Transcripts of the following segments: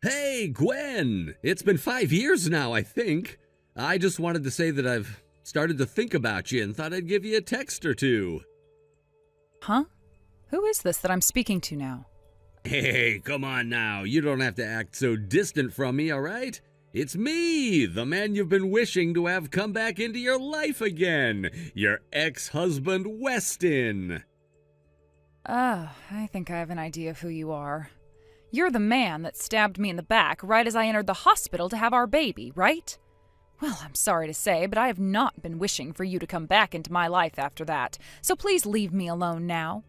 Hey, Gwen! It's been 5 years now, I think. I just wanted to say that I've started to think about you and thought I'd give you a text or two. Huh? Who is this that I'm speaking to now? Hey, come on now. You don't have to act so distant from me, all right? It's me, the man you've been wishing to have come back into your life again. Your ex-husband, Weston. I think I have an idea of who you are. You're the man that stabbed me in the back right as I entered the hospital to have our baby, right? Well, I'm sorry to say, but I have not been wishing for you to come back into my life after that, so please leave me alone now.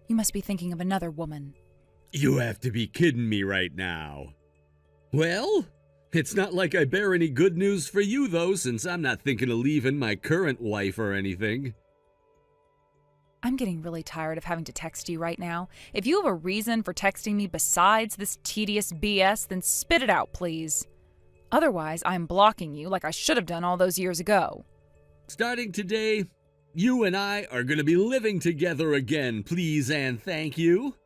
You must be thinking of another woman. You have to be kidding me right now. Well, it's not like I bear any good news for you, though, since I'm not thinking of leaving my current wife or anything. I'm getting really tired of having to text you right now. If you have a reason for texting me besides this tedious BS, then spit it out, please. Otherwise, I'm blocking you like I should have done all those years ago. Starting today, you and I are going to be living together again, please and thank you.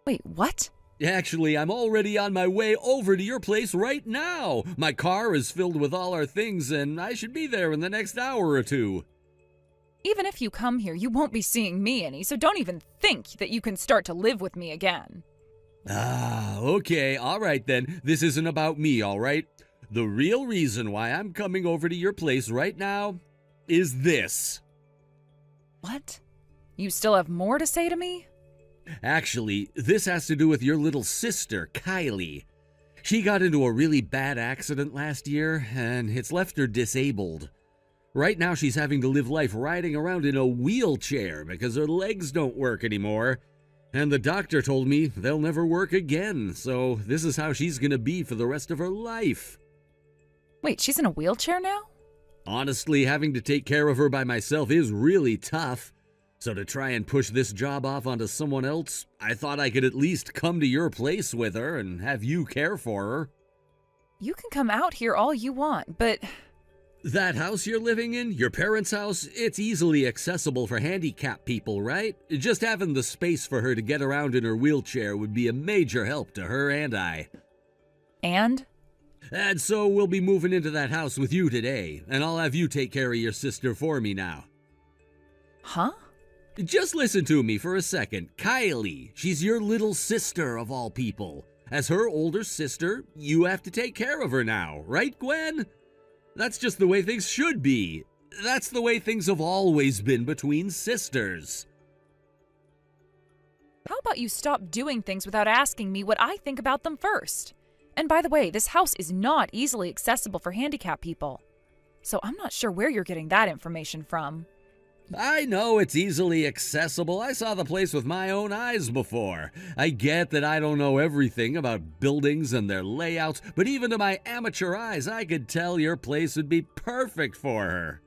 Wait, what? Actually, I'm already on my way over to your place right now. My car is filled with all our things, and I should be there in the next hour or two. Even if you come here, you won't be seeing me any, so don't even think that you can start to live with me again. Okay, all right then. This isn't about me, all right? The real reason why I'm coming over to your place right now is this. What? You still have more to say to me? Actually, this has to do with your little sister, Kylie. She got into a really bad accident last year, and it's left her disabled. Right now, she's having to live life riding around in a wheelchair because her legs don't work anymore. And the doctor told me they'll never work again, so this is how she's gonna be for the rest of her life. Wait, she's in a wheelchair now? Honestly, having to take care of her by myself is really tough. So to try and push this job off onto someone else, I thought I could at least come to your place with her and have you care for her. You can come out here all you want, but... That house you're living in, your parents' house, it's easily accessible for handicapped people, right? Just having the space for her to get around in her wheelchair would be a major help to her and I. And? And so we'll be moving into that house with you today, and I'll have you take care of your sister for me now. Huh? Just listen to me for a second. Kylie, she's your little sister of all people. As her older sister, you have to take care of her now, right, Gwen? That's just the way things should be. That's the way things have always been between sisters. How about you stop doing things without asking me what I think about them first? And by the way, this house is not easily accessible for handicapped people. So I'm not sure where you're getting that information from. I know it's easily accessible. I saw the place with my own eyes before. I get that I don't know everything about buildings and their layouts, but even to my amateur eyes, I could tell your place would be perfect for her.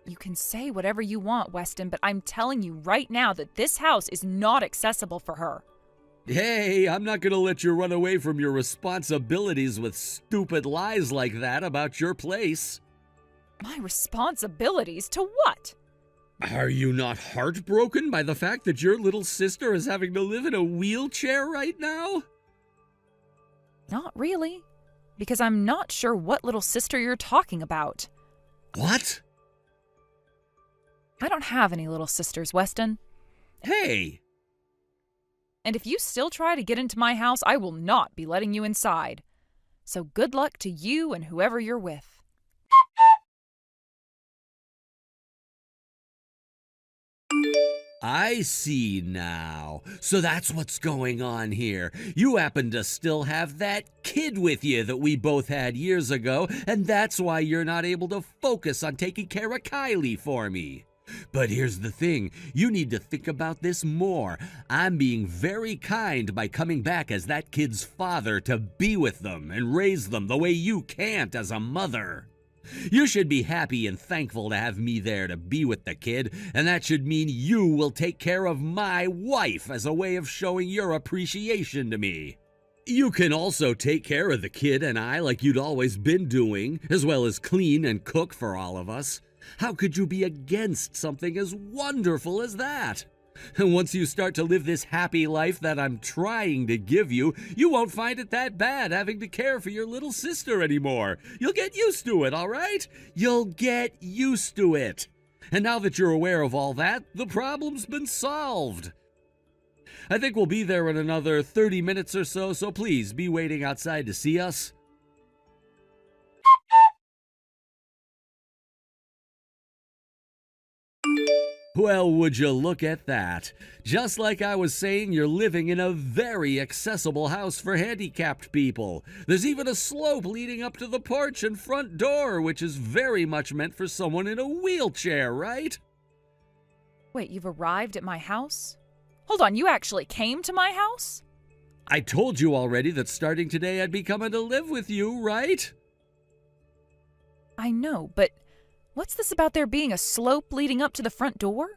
You can say whatever you want, Weston, but I'm telling you right now that this house is not accessible for her. Hey, I'm not going to let you run away from your responsibilities with stupid lies like that about your place. My responsibilities to what? Are you not heartbroken by the fact that your little sister is having to live in a wheelchair right now? Not really, because I'm not sure what little sister you're talking about. What? I don't have any little sisters, Weston. Hey! And if you still try to get into my house, I will not be letting you inside. So good luck to you and whoever you're with. I see now. So that's what's going on here. You happen to still have that kid with you that we both had years ago, and that's why you're not able to focus on taking care of Kylie for me. But here's the thing, you need to think about this more. I'm being very kind by coming back as that kid's father to be with them and raise them the way you can't as a mother. You should be happy and thankful to have me there to be with the kid, and that should mean you will take care of my wife as a way of showing your appreciation to me. You can also take care of the kid and I like you'd always been doing, as well as clean and cook for all of us. How could you be against something as wonderful as that? And once you start to live this happy life that I'm trying to give you, you won't find it that bad having to care for your little sister anymore. You'll get used to it, all right? You'll get used to it. And now that you're aware of all that, the problem's been solved. I think we'll be there in another 30 minutes or so, so please be waiting outside to see us. Well, would you look at that? Just like I was saying, you're living in a very accessible house for handicapped people. There's even a slope leading up to the porch and front door, which is very much meant for someone in a wheelchair, right? Wait, you've arrived at my house? Hold on, you actually came to my house? I told you already that starting today I'd be coming to live with you, right? I know, but what's this about there being a slope leading up to the front door?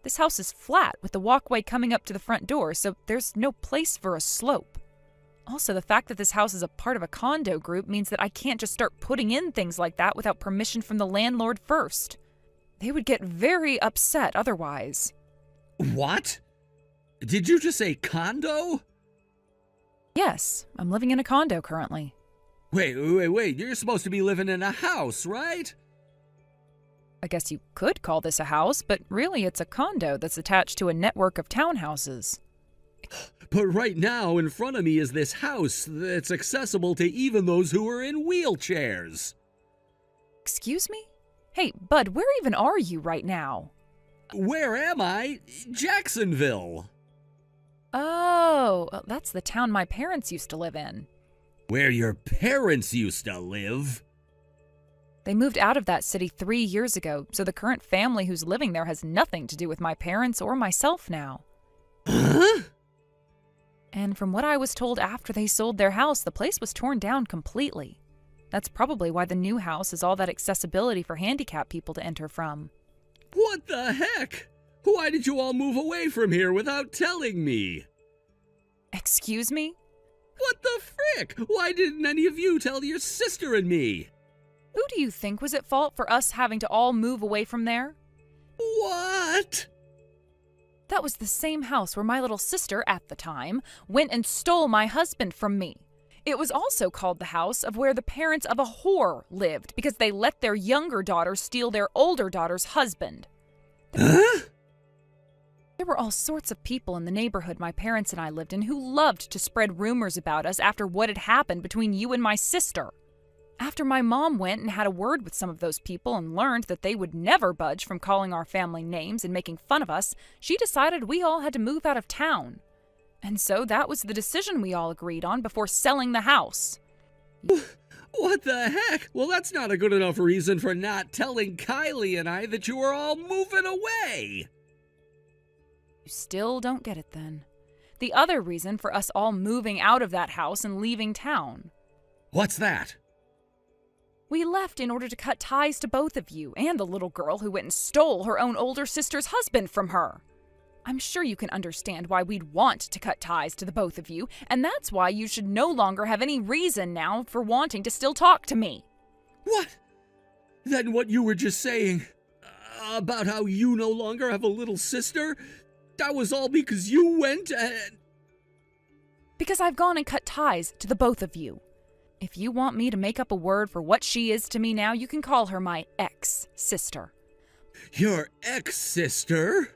This house is flat with the walkway coming up to the front door, so there's no place for a slope. Also, the fact that this house is a part of a condo group means that I can't just start putting in things like that without permission from the landlord first. They would get very upset otherwise. What? Did you just say condo? Yes, I'm living in a condo currently. Wait, you're supposed to be living in a house, right? I guess you could call this a house, but really it's a condo that's attached to a network of townhouses. But right now, in front of me is this house that's accessible to even those who are in wheelchairs. Excuse me? Hey, bud, where even are you right now? Where am I? Jacksonville. Oh, that's the town my parents used to live in. Where your parents used to live? They moved out of that city 3 years ago, so the current family who's living there has nothing to do with my parents or myself now. Huh? And from what I was told after they sold their house, the place was torn down completely. That's probably why the new house is all that accessibility for handicapped people to enter from. What the heck? Why did you all move away from here without telling me? Excuse me? What the frick? Why didn't any of you tell your sister and me? Who do you think was at fault for us having to all move away from there? What? That was the same house where my little sister, at the time, went and stole my husband from me. It was also called the house of where the parents of a whore lived because they let their younger daughter steal their older daughter's husband. Huh? There were all sorts of people in the neighborhood my parents and I lived in who loved to spread rumors about us after what had happened between you and my sister. After my mom went and had a word with some of those people and learned that they would never budge from calling our family names and making fun of us, she decided we all had to move out of town. And so that was the decision we all agreed on before selling the house. What the heck? Well, that's not a good enough reason for not telling Kylie and I that you were all moving away. You still don't get it then. The other reason for us all moving out of that house and leaving town. What's that? We left in order to cut ties to both of you and the little girl who went and stole her own older sister's husband from her. I'm sure you can understand why we'd want to cut ties to the both of you, and that's why you should no longer have any reason now for wanting to still talk to me. What? Then what you were just saying about how you no longer have a little sister, that was all because you went and... Because I've gone and cut ties to the both of you. If you want me to make up a word for what she is to me now, you can call her my ex-sister. Your ex-sister?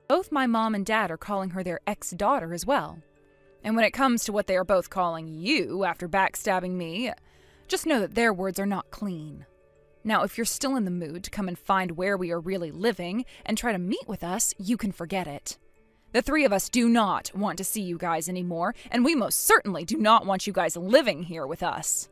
Both my mom and dad are calling her their ex-daughter as well. And when it comes to what they are both calling you after backstabbing me, just know that their words are not clean. Now, if you're still in the mood to come and find where we are really living and try to meet with us, you can forget it. The three of us do not want to see you guys anymore, and we most certainly do not want you guys living here with us.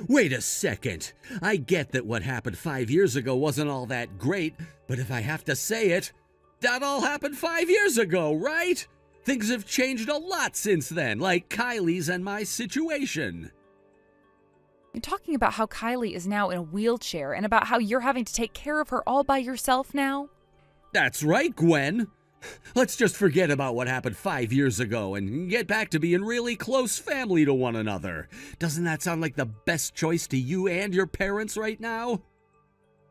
Wait a second. I get that what happened 5 years ago wasn't all that great, but if I have to say it, that all happened 5 years ago, right? Things have changed a lot since then, like Kylie's and my situation. You're talking about how Kylie is now in a wheelchair and about how you're having to take care of her all by yourself now? That's right, Gwen. Let's just forget about what happened 5 years ago and get back to being really close family to one another. Doesn't that sound like the best choice to you and your parents right now?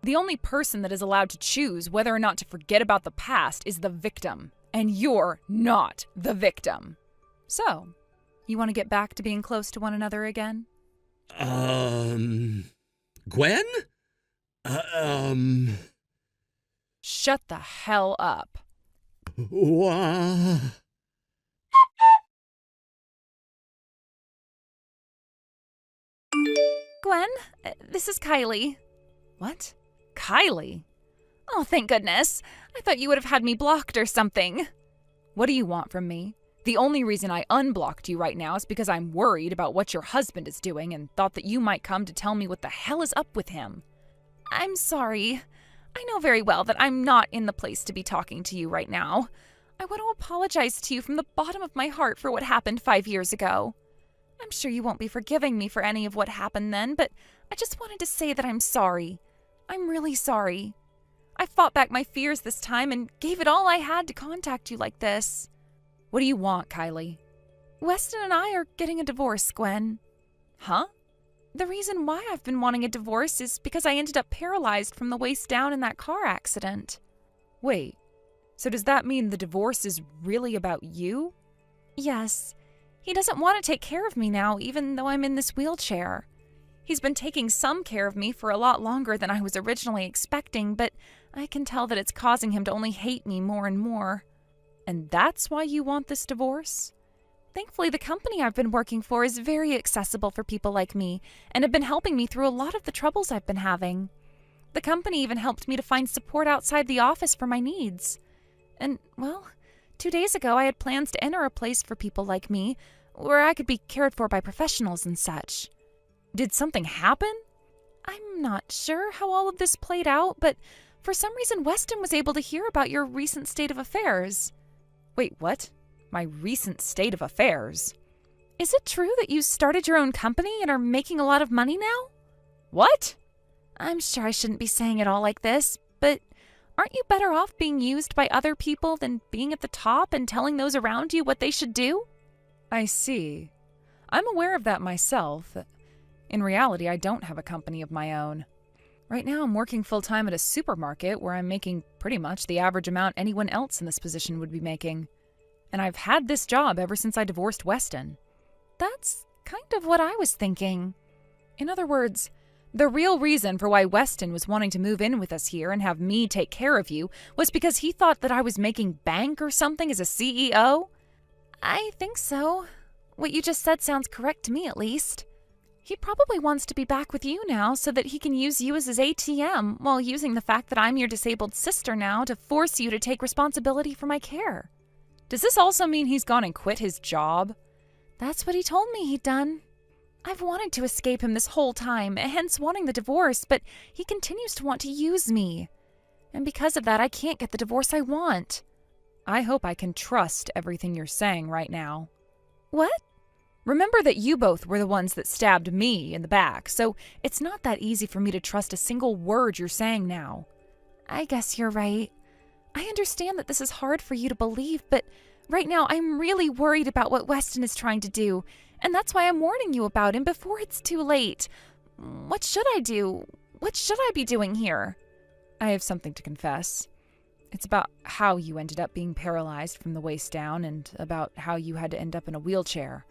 The only person that is allowed to choose whether or not to forget about the past is the victim. And you're not the victim. So, you want to get back to being close to one another again? Gwen? Shut the hell up. Gwen, this is Kylie. What? Kylie? Oh, thank goodness. I thought you would have had me blocked or something. What do you want from me? The only reason I unblocked you right now is because I'm worried about what your husband is doing and thought that you might come to tell me what the hell is up with him. I'm sorry. I know very well that I'm not in the place to be talking to you right now. I want to apologize to you from the bottom of my heart for what happened 5 years ago. I'm sure you won't be forgiving me for any of what happened then, but I just wanted to say that I'm sorry. I'm really sorry. I fought back my fears this time and gave it all I had to contact you like this. What do you want, Kylie? Weston and I are getting a divorce, Gwen. Huh? The reason why I've been wanting a divorce is because I ended up paralyzed from the waist down in that car accident. Wait, so does that mean the divorce is really about you? Yes. He doesn't want to take care of me now, even though I'm in this wheelchair. He's been taking some care of me for a lot longer than I was originally expecting, but I can tell that it's causing him to only hate me more and more. And that's why you want this divorce? Thankfully, the company I've been working for is very accessible for people like me and have been helping me through a lot of the troubles I've been having. The company even helped me to find support outside the office for my needs. And, well, 2 days ago I had plans to enter a place for people like me where I could be cared for by professionals and such. Did something happen? I'm not sure how all of this played out, but for some reason Weston was able to hear about your recent state of affairs. Wait, what? My recent state of affairs? Is it true that you started your own company and are making a lot of money now? What? I'm sure I shouldn't be saying it all like this, but aren't you better off being used by other people than being at the top and telling those around you what they should do? I see. I'm aware of that myself. In reality, I don't have a company of my own. Right now, I'm working full-time at a supermarket where I'm making pretty much the average amount anyone else in this position would be making. And I've had this job ever since I divorced Weston. That's kind of what I was thinking. In other words, the real reason for why Weston was wanting to move in with us here and have me take care of you was because he thought that I was making bank or something as a CEO? I think so. What you just said sounds correct to me, at least. He probably wants to be back with you now so that he can use you as his ATM while using the fact that I'm your disabled sister now to force you to take responsibility for my care. Does this also mean he's gone and quit his job? That's what he told me he'd done. I've wanted to escape him this whole time, hence wanting the divorce, but he continues to want to use me. And because of that, I can't get the divorce I want. I hope I can trust everything you're saying right now. What? Remember that you both were the ones that stabbed me in the back, so it's not that easy for me to trust a single word you're saying now. I guess you're right. I understand that this is hard for you to believe, but right now I'm really worried about what Weston is trying to do, and that's why I'm warning you about him before it's too late. What should I do? What should I be doing here? I have something to confess. It's about how you ended up being paralyzed from the waist down and about how you had to end up in a wheelchair.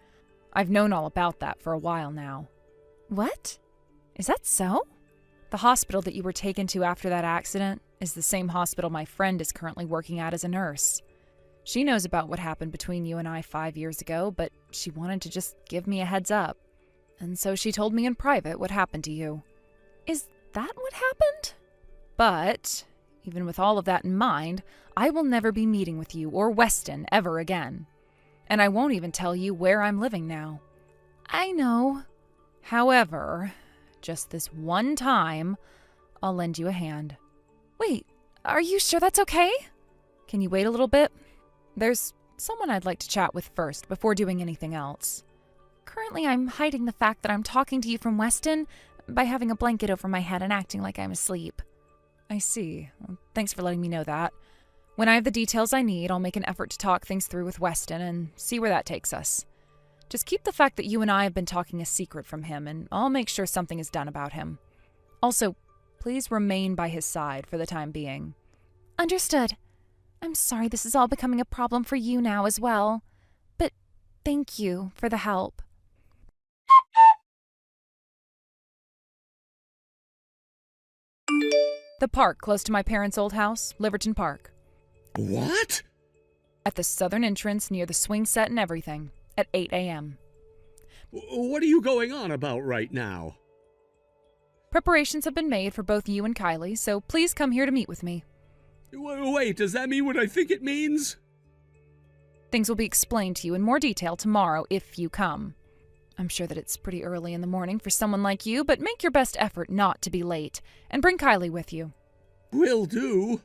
I've known all about that for a while now. What? Is that so? The hospital that you were taken to after that accident is the same hospital my friend is currently working at as a nurse. She knows about what happened between you and I 5 years ago, but she wanted to just give me a heads up. And so she told me in private what happened to you. Is that what happened? But, even with all of that in mind, I will never be meeting with you or Weston ever again. And I won't even tell you where I'm living now. I know. However, just this one time, I'll lend you a hand. Wait, are you sure that's okay? Can you wait a little bit? There's someone I'd like to chat with first before doing anything else. Currently, I'm hiding the fact that I'm talking to you from Weston by having a blanket over my head and acting like I'm asleep. I see. Well, thanks for letting me know that. When I have the details I need, I'll make an effort to talk things through with Weston and see where that takes us. Just keep the fact that you and I have been talking a secret from him, and I'll make sure something is done about him. Also, please remain by his side for the time being. Understood. I'm sorry this is all becoming a problem for you now as well. But thank you for the help. The park close to my parents' old house, Liverton Park. What? At the southern entrance near the swing set and everything, at 8 a.m. What are you going on about right now? Preparations have been made for both you and Kylie, so please come here to meet with me. Wait, does that mean what I think it means? Things will be explained to you in more detail tomorrow if you come. I'm sure that it's pretty early in the morning for someone like you, but make your best effort not to be late, and bring Kylie with you. Will do.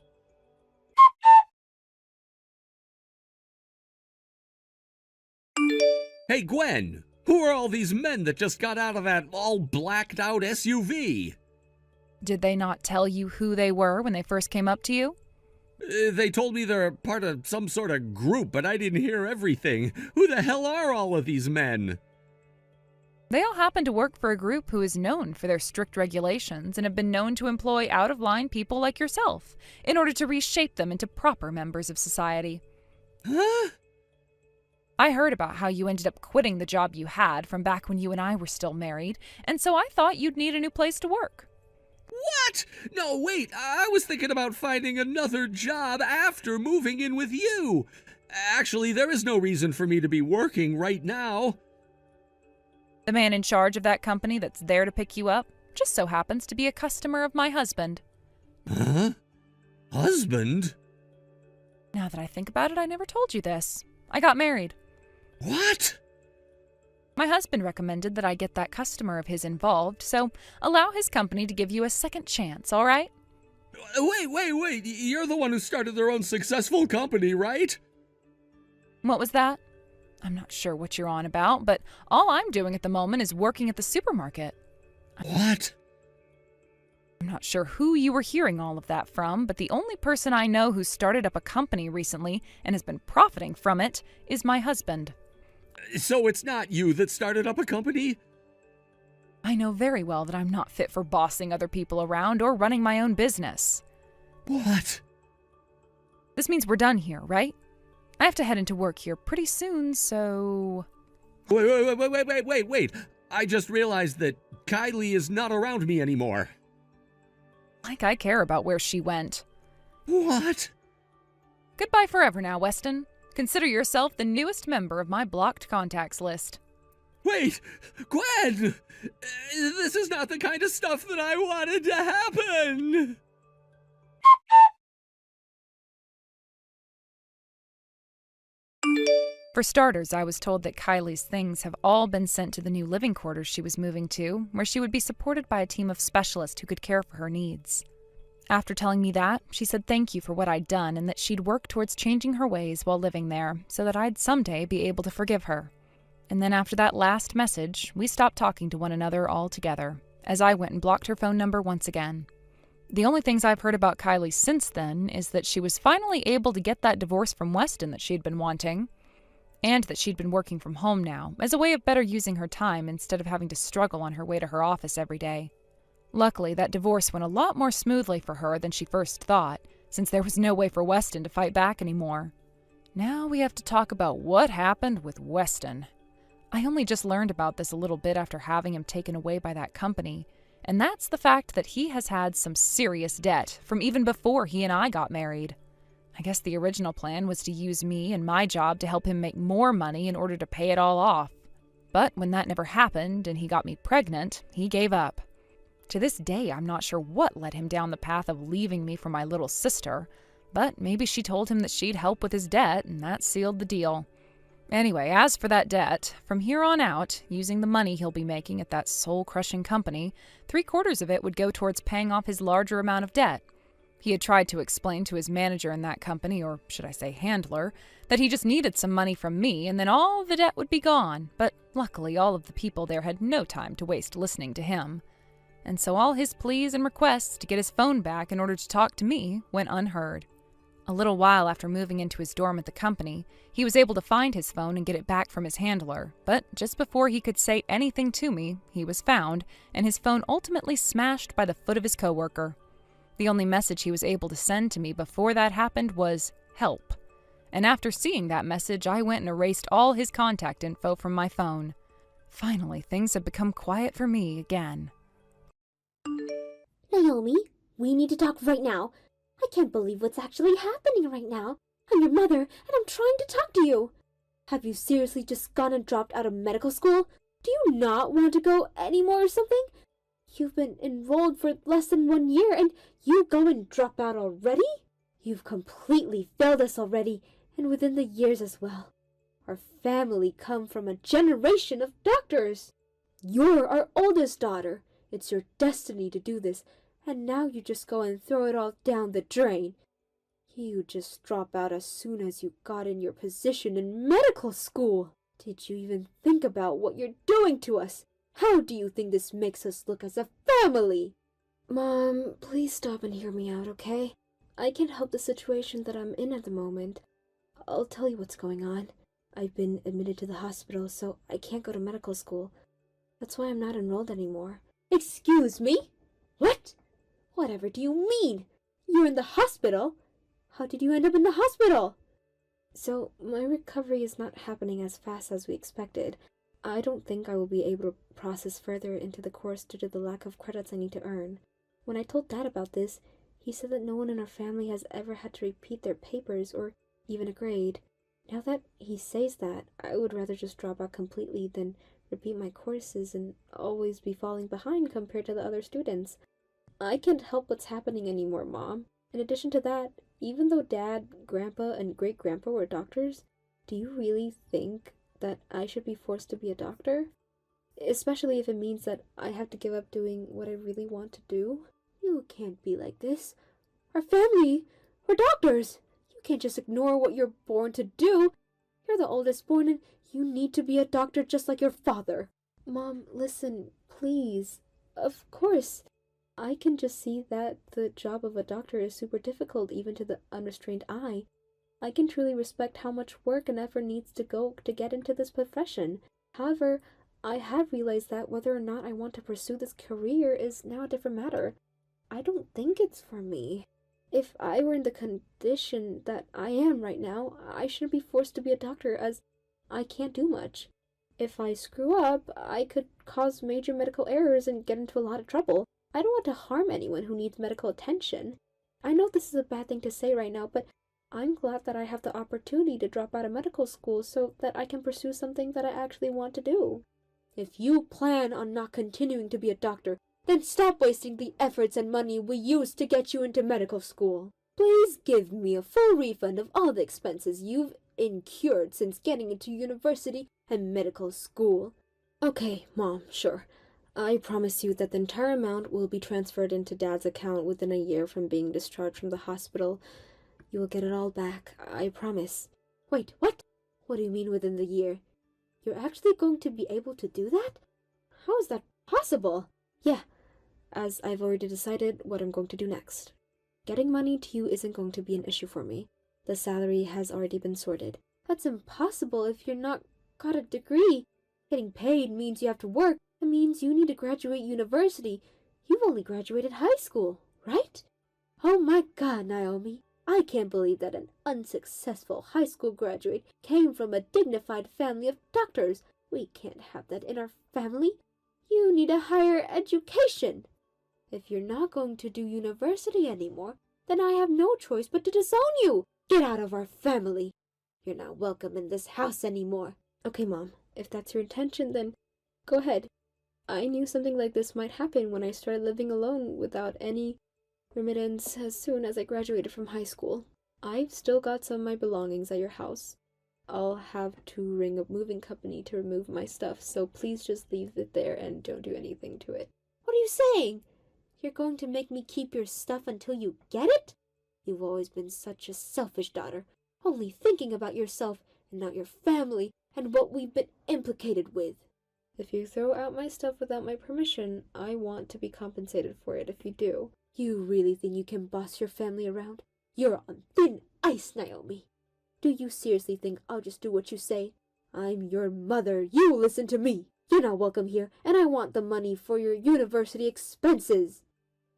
Hey, Gwen! Who are all these men that just got out of that all blacked out SUV? Did they not tell you who they were when they first came up to you? They told me they're part of some sort of group, but I didn't hear everything. Who the hell are all of these men? They all happen to work for a group who is known for their strict regulations and have been known to employ out-of-line people like yourself in order to reshape them into proper members of society. Huh? I heard about how you ended up quitting the job you had from back when you and I were still married, and so I thought you'd need a new place to work. What? No, wait, I was thinking about finding another job after moving in with you. Actually, there is no reason for me to be working right now. The man in charge of that company that's there to pick you up just so happens to be a customer of my husband. Huh? Husband? Now that I think about it, I never told you this. I got married. What? My husband recommended that I get that customer of his involved, so allow his company to give you a second chance, all right? Wait. You're the one who started their own successful company, right? What was that? I'm not sure what you're on about, but all I'm doing at the moment is working at the supermarket. What? I'm not sure who you were hearing all of that from, but the only person I know who started up a company recently and has been profiting from it is my husband. So it's not you that started up a company? I know very well that I'm not fit for bossing other people around or running my own business. What? This means we're done here, right? I have to head into work here pretty soon, so... Wait. I just realized that Kylie is not around me anymore. Like I care about where she went. What? Goodbye forever now, Weston. Consider yourself the newest member of my blocked contacts list. Wait! Gwen! This is not the kind of stuff that I wanted to happen! For starters, I was told that Kylie's things have all been sent to the new living quarters she was moving to, where she would be supported by a team of specialists who could care for her needs. After telling me that, she said thank you for what I'd done and that she'd work towards changing her ways while living there so that I'd someday be able to forgive her. And then after that last message, we stopped talking to one another altogether, as I went and blocked her phone number once again. The only things I've heard about Kylie since then is that she was finally able to get that divorce from Weston that she'd been wanting, and that she'd been working from home now, as a way of better using her time instead of having to struggle on her way to her office every day. Luckily, that divorce went a lot more smoothly for her than she first thought, since there was no way for Weston to fight back anymore. Now we have to talk about what happened with Weston. I only just learned about this a little bit after having him taken away by that company, and that's the fact that he has had some serious debt from even before he and I got married. I guess the original plan was to use me and my job to help him make more money in order to pay it all off. But when that never happened and he got me pregnant, he gave up. To this day, I'm not sure what led him down the path of leaving me for my little sister, but maybe she told him that she'd help with his debt, and that sealed the deal. Anyway, as for that debt, from here on out, using the money he'll be making at that soul-crushing company, 3/4 of it would go towards paying off his larger amount of debt. He had tried to explain to his manager in that company, or should I say handler, that he just needed some money from me and then all the debt would be gone, but luckily all of the people there had no time to waste listening to him. And so all his pleas and requests to get his phone back in order to talk to me went unheard. A little while after moving into his dorm at the company, he was able to find his phone and get it back from his handler, but just before he could say anything to me, he was found, and his phone ultimately smashed by the foot of his coworker. The only message he was able to send to me before that happened was, "Help." And after seeing that message, I went and erased all his contact info from my phone. Finally, things have become quiet for me again. Naomi, we need to talk right now. I can't believe what's actually happening right now. I'm your mother, and I'm trying to talk to you. Have you seriously just gone and dropped out of medical school? Do you not want to go anymore or something? You've been enrolled for less than 1 year, and you go and drop out already? You've completely failed us already, and within the years as well. Our family come from a generation of doctors. You're our oldest daughter. It's your destiny to do this, and now you just go and throw it all down the drain. You just drop out as soon as you got in your position in medical school. Did you even think about what you're doing to us? How do you think this makes us look as a family? Mom, please stop and hear me out, okay? I can't help the situation that I'm in at the moment. I'll tell you what's going on. I've been admitted to the hospital, so I can't go to medical school. That's why I'm not enrolled anymore. Excuse me? What? Whatever do you mean? You're in the hospital? How did you end up in the hospital? So, my recovery is not happening as fast as we expected. I don't think I will be able to process further into the course due to the lack of credits I need to earn. When I told Dad about this, he said that no one in our family has ever had to repeat their papers or even a grade. Now that he says that, I would rather just drop out completely than repeat my courses and always be falling behind compared to the other students. I can't help what's happening anymore, Mom. In addition to that, even though Dad, Grandpa, and Great-Grandpa were doctors, do you really think that I should be forced to be a doctor? Especially if it means that I have to give up doing what I really want to do? You can't be like this. Our family, we're doctors. You can't just ignore what you're born to do. You're the oldest born and you need to be a doctor just like your father. Mom, listen, please. Of course. I can just see that the job of a doctor is super difficult even to the unrestrained eye. I can truly respect how much work and effort needs to go to get into this profession. However, I have realized that whether or not I want to pursue this career is now a different matter. I don't think it's for me. If I were in the condition that I am right now, I shouldn't be forced to be a doctor as I can't do much. If I screw up, I could cause major medical errors and get into a lot of trouble. I don't want to harm anyone who needs medical attention. I know this is a bad thing to say right now, but I'm glad that I have the opportunity to drop out of medical school so that I can pursue something that I actually want to do. If you plan on not continuing to be a doctor, then stop wasting the efforts and money we used to get you into medical school. Please give me a full refund of all the expenses you've incurred since getting into university and medical school. Okay, Mom, sure. I promise you that the entire amount will be transferred into Dad's account within a year from being discharged from the hospital. You will get it all back, I promise. Wait, what? What do you mean within the year? You're actually going to be able to do that? How is that possible? Yeah, as I've already decided what I'm going to do next. Getting money to you isn't going to be an issue for me. The salary has already been sorted. That's impossible if you're not got a degree. Getting paid means you have to work. It means you need to graduate university. You've only graduated high school, right? Oh my God, Naomi. I can't believe that an unsuccessful high school graduate came from a dignified family of doctors. We can't have that in our family. You need a higher education. If you're not going to do university anymore, then I have no choice but to disown you. Get out of our family. You're not welcome in this house anymore. Okay, Mom, if that's your intention, then go ahead. I knew something like this might happen when I started living alone without any remittance as soon as I graduated from high school. I've still got some of my belongings at your house. I'll have to ring a moving company to remove my stuff, so please just leave it there and don't do anything to it. What are you saying? You're going to make me keep your stuff until you get it? You've always been such a selfish daughter, only thinking about yourself and not your family and what we've been implicated with. If you throw out my stuff without my permission, I want to be compensated for it if you do. You really think you can boss your family around? You're on thin ice, Naomi. Do you seriously think I'll just do what you say? I'm your mother. You listen to me. You're not welcome here, and I want the money for your university expenses.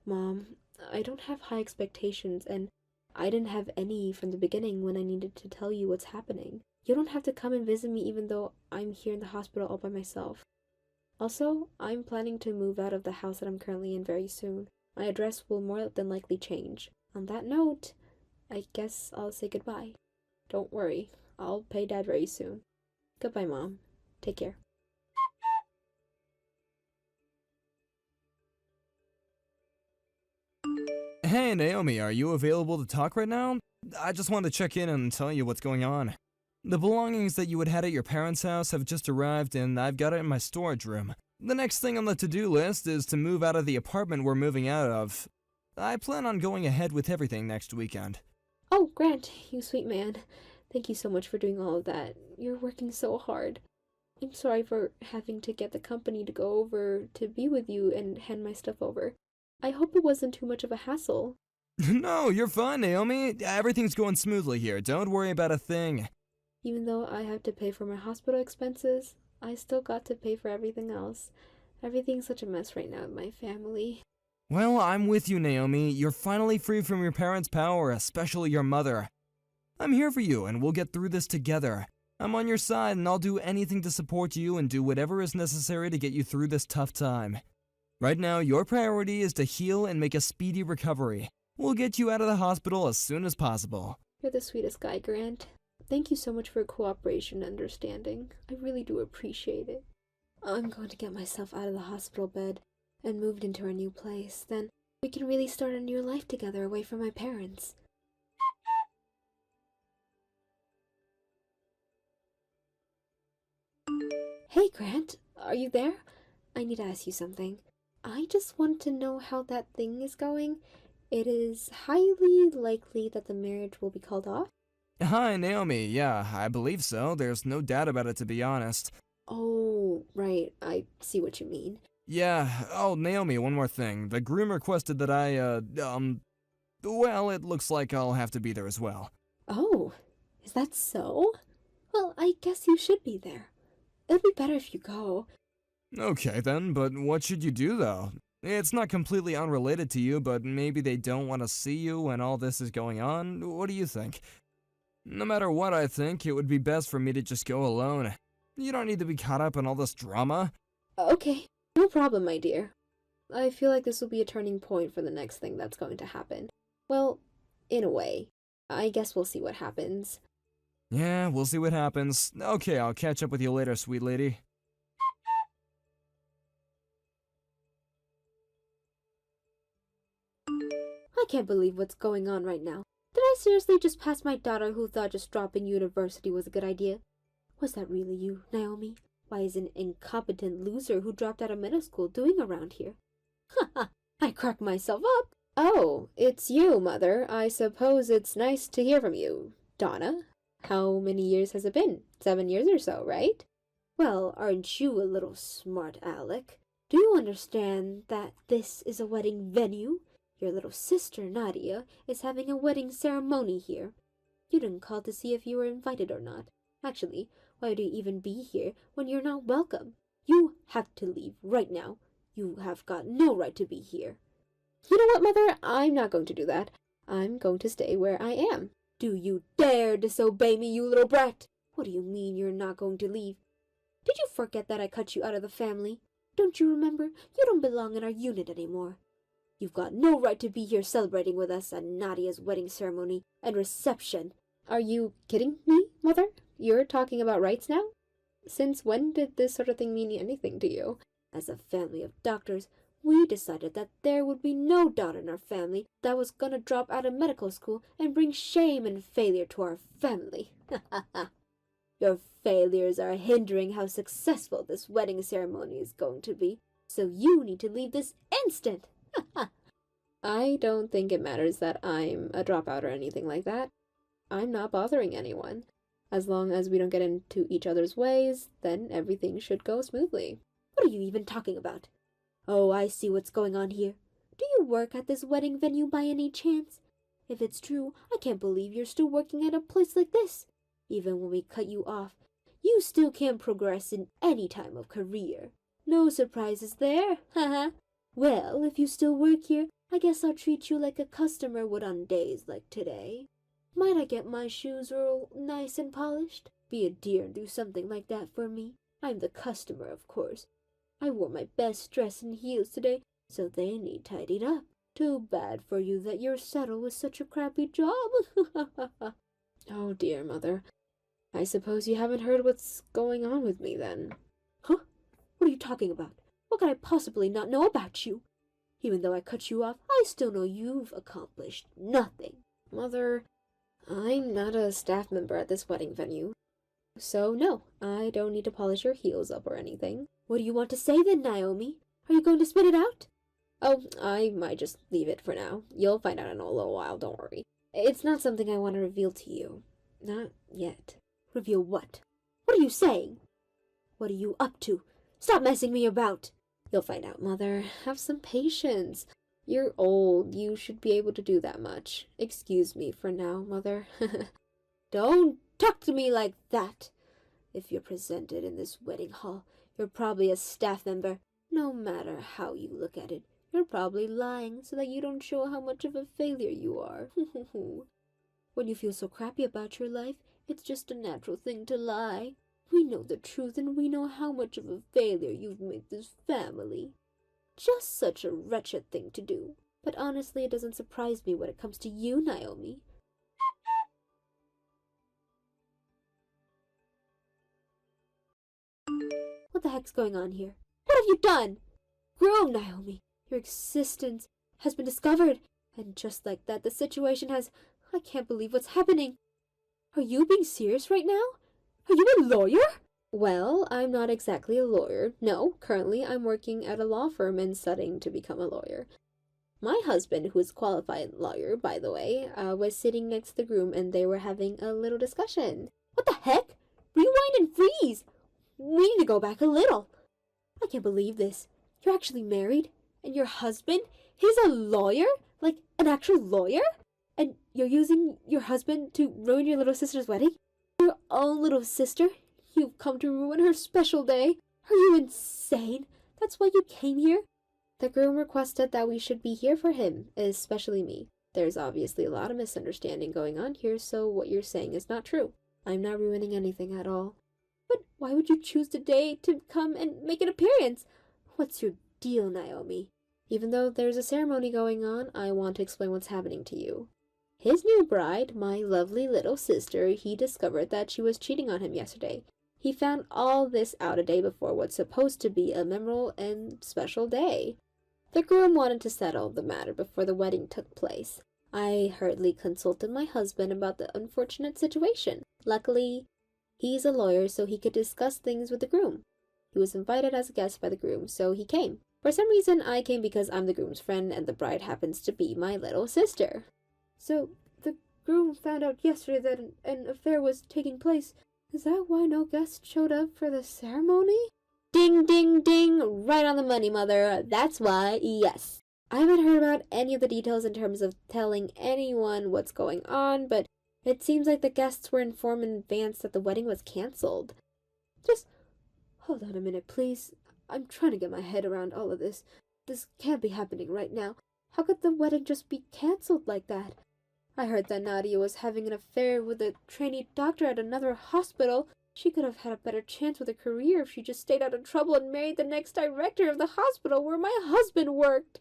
Mom, I don't have high expectations, and I didn't have any from the beginning when I needed to tell you what's happening. You don't have to come and visit me even though I'm here in the hospital all by myself. Also, I'm planning to move out of the house that I'm currently in very soon. My address will more than likely change. On that note, I guess I'll say goodbye. Don't worry, I'll pay Dad very soon. Goodbye, Mom. Take care. Hey Naomi, are you available to talk right now? I just wanted to check in and tell you what's going on. The belongings that you had at your parents' house have just arrived and I've got it in my storage room. The next thing on the to-do list is to move out of the apartment we're moving out of. I plan on going ahead with everything next weekend. Oh, Grant, you sweet man. Thank you so much for doing all of that. You're working so hard. I'm sorry for having to get the company to go over to be with you and hand my stuff over. I hope it wasn't too much of a hassle. No, you're fine, Naomi. Everything's going smoothly here. Don't worry about a thing. Even though I have to pay for my hospital expenses, I still got to pay for everything else. Everything's such a mess right now with my family. Well, I'm with you, Naomi. You're finally free from your parents' power, especially your mother. I'm here for you, and we'll get through this together. I'm on your side, and I'll do anything to support you and do whatever is necessary to get you through this tough time. Right now, your priority is to heal and make a speedy recovery. We'll get you out of the hospital as soon as possible. You're the sweetest guy, Grant. Thank you so much for your cooperation and understanding. I really do appreciate it. I'm going to get myself out of the hospital bed and moved into our new place. Then we can really start a new life together away from my parents. Hey, Grant, are you there? I need to ask you something. I just want to know how that thing is going. It is highly likely that the marriage will be called off. Hi, Naomi. Yeah, I believe so. There's no doubt about it, to be honest. Oh, right. I see what you mean. Yeah. Oh, Naomi, one more thing. The groom requested that well, it looks like I'll have to be there as well. Oh, is that so? Well, I guess you should be there. It'll be better if you go. Okay then, but what should you do though? It's not completely unrelated to you, but maybe they don't want to see you when all this is going on. What do you think? No matter what I think, it would be best for me to just go alone. You don't need to be caught up in all this drama. Okay, no problem, my dear. I feel like this will be a turning point for the next thing that's going to happen. Well, in a way. I guess we'll see what happens. Yeah, we'll see what happens. Okay, I'll catch up with you later, sweet lady. I can't believe what's going on right now. Did I seriously just pass my daughter who thought just dropping university was a good idea? Was that really you, Naomi? Why is an incompetent loser who dropped out of middle school doing around here? Ha ha! I crack myself up. Oh, it's you, Mother. I suppose it's nice to hear from you. Donna? How many years has it been? 7 years or so, right? Well, aren't you a little smart, Alec? Do you understand that this is a wedding venue? Your little sister, Nadia, is having a wedding ceremony here. You didn't call to see if you were invited or not. Actually, why would you even be here when you're not welcome? You have to leave right now. You have got no right to be here. You know what, Mother? I'm not going to do that. I'm going to stay where I am. Do you dare disobey me, you little brat? What do you mean you're not going to leave? Did you forget that I cut you out of the family? Don't you remember? You don't belong in our unit anymore. You've got no right to be here celebrating with us at Nadia's wedding ceremony and reception. Are you kidding me, Mother? You're talking about rights now? Since when did this sort of thing mean anything to you? As a family of doctors, we decided that there would be no daughter in our family that was gonna drop out of medical school and bring shame and failure to our family. Your failures are hindering how successful this wedding ceremony is going to be, so you need to leave this instant. I don't think it matters that I'm a dropout or anything like that. I'm not bothering anyone. As long as we don't get into each other's ways, then everything should go smoothly. What are you even talking about? Oh, I see what's going on here. Do you work at this wedding venue by any chance? If it's true, I can't believe you're still working at a place like this. Even when we cut you off, you still can't progress in any time of career. No surprises there, haha. Well, if you still work here, I guess I'll treat you like a customer would on days like today. Might I get my shoes all nice and polished? Be a dear and do something like that for me. I'm the customer, of course. I wore my best dress and heels today, so they need tidied up. Too bad for you that your saddle was such a crappy job. Oh dear, Mother. I suppose you haven't heard what's going on with me then. Huh? What are you talking about? What could I possibly not know about you? Even though I cut you off, I still know you've accomplished nothing. Mother, I'm not a staff member at this wedding venue. So no, I don't need to polish your heels up or anything. What do you want to say then, Naomi? Are you going to spit it out? Oh, I might just leave it for now. You'll find out in a little while, don't worry. It's not something I want to reveal to you. Not yet. Reveal what? What are you saying? What are you up to? Stop messing me about. You'll find out, Mother. Have some patience. You're old. You should be able to do that much. Excuse me for now, Mother. Don't talk to me like that. If you're presented in this wedding hall, you're probably a staff member. No matter how you look at it, you're probably lying so that you don't show how much of a failure you are. When you feel so crappy about your life, it's just a natural thing to lie. We know the truth and we know how much of a failure you've made this family. Just such a wretched thing to do. But honestly, it doesn't surprise me when it comes to you, Naomi. What the heck's going on here? What have you done? Groom, Naomi, your existence has been discovered. And just like that, the situation has... I can't believe what's happening. Are you being serious right now? Are you a lawyer? Well, I'm not exactly a lawyer. No, currently I'm working at a law firm and studying to become a lawyer. My husband, who is a qualified lawyer, by the way, was sitting next to the groom and they were having a little discussion. What the heck? Rewind and freeze! We need to go back a little. I can't believe this. You're actually married? And your husband? He's a lawyer? Like, an actual lawyer? And you're using your husband to ruin your little sister's wedding? Your own little sister? You've come to ruin her special day? Are you insane? That's why you came here? The groom requested that we should be here for him, especially me. There's obviously a lot of misunderstanding going on here, so what you're saying is not true. I'm not ruining anything at all. But why would you choose today to come and make an appearance? What's your deal, Naomi? Even though there's a ceremony going on, I want to explain what's happening to you. His new bride, my lovely little sister, he discovered that she was cheating on him yesterday. He found all this out a day before what's supposed to be a memorable and special day. The groom wanted to settle the matter before the wedding took place. I hurriedly consulted my husband about the unfortunate situation. Luckily, he's a lawyer, so he could discuss things with the groom. He was invited as a guest by the groom, so he came. For some reason, I came because I'm the groom's friend and the bride happens to be my little sister. So, the groom found out yesterday that an affair was taking place. Is that why no guests showed up for the ceremony? Ding, ding, ding! Right on the money, Mother. That's why, yes. I haven't heard about any of the details in terms of telling anyone what's going on, but it seems like the guests were informed in advance that the wedding was cancelled. Just hold on a minute, please. I'm trying to get my head around all of this. This can't be happening right now. How could the wedding just be cancelled like that? I heard that Nadia was having an affair with a trainee doctor at another hospital. She could have had a better chance with a career if she just stayed out of trouble and married the next director of the hospital where my husband worked.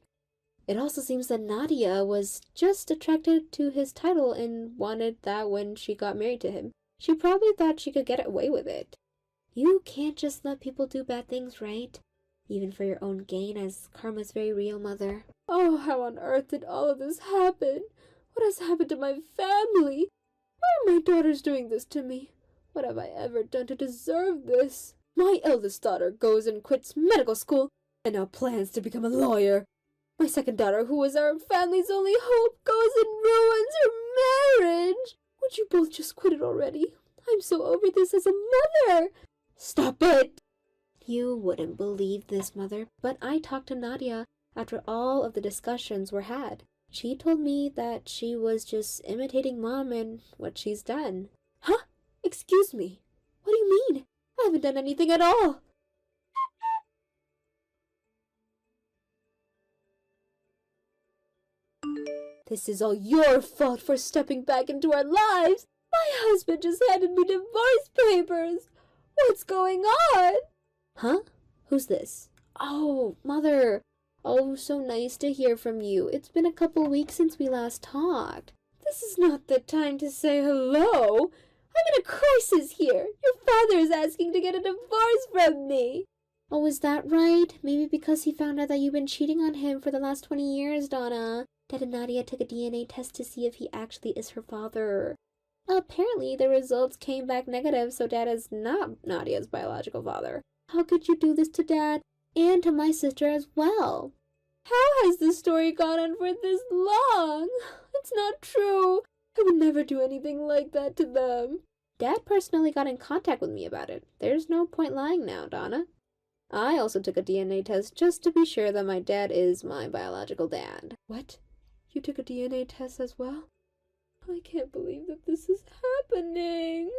It also seems that Nadia was just attracted to his title and wanted that when she got married to him. She probably thought she could get away with it. You can't just let people do bad things, right? Even for your own gain, as karma's very real, Mother. Oh, how on earth did all of this happen? What has happened to my family? Why are my daughters doing this to me? What have I ever done to deserve this? My eldest daughter goes and quits medical school and now plans to become a lawyer. My second daughter, who was our family's only hope, goes and ruins her marriage. Would you both just quit it already? I'm so over this as a mother. Stop it! You wouldn't believe this, Mother, but I talked to Nadia after all of the discussions were had. She told me that she was just imitating Mom and what she's done. Huh? Excuse me. What do you mean? I haven't done anything at all. This is all your fault for stepping back into our lives. My husband just handed me divorce papers. What's going on? Huh? Who's this? Oh, Mother. Oh, so nice to hear from you. It's been a couple weeks since we last talked. This is not the time to say hello. I'm in a crisis here. Your father is asking to get a divorce from me. Oh, is that right? Maybe because he found out that you've been cheating on him for the last 20 years, Donna. Dad and Nadia took a DNA test to see if he actually is her father. Apparently, the results came back negative, so Dad is not Nadia's biological father. How could you do this to Dad and to my sister as well? How has this story gone on for this long? It's not true. I would never do anything like that to them. Dad personally got in contact with me about it. There's no point lying now, Donna. I also took a DNA test just to be sure that my dad is my biological dad. What? You took a DNA test as well? I can't believe that this is happening.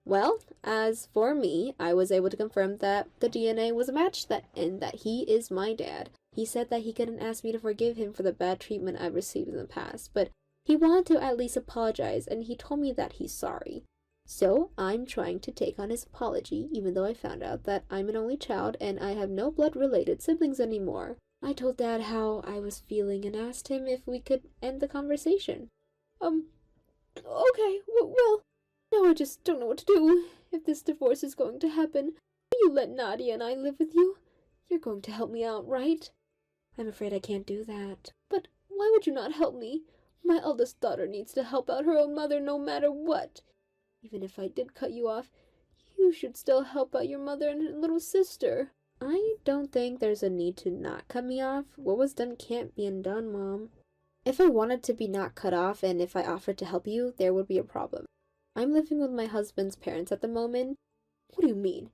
Well, as for me, I was able to confirm that the DNA was a match and that he is my dad. He said that he couldn't ask me to forgive him for the bad treatment I've received in the past, but he wanted to at least apologize, and he told me that he's sorry. So, I'm trying to take on his apology, even though I found out that I'm an only child and I have no blood-related siblings anymore. I told Dad how I was feeling and asked him if we could end the conversation. Okay, well, now I just don't know what to do. If this divorce is going to happen, will you let Nadia and I live with you? You're going to help me out, right? I'm afraid I can't do that. But why would you not help me? My eldest daughter needs to help out her own mother no matter what. Even if I did cut you off, you should still help out your mother and little sister. I don't think there's a need to not cut me off. What was done can't be undone, Mom. If I wanted to be not cut off and if I offered to help you, there would be a problem. I'm living with my husband's parents at the moment. What do you mean?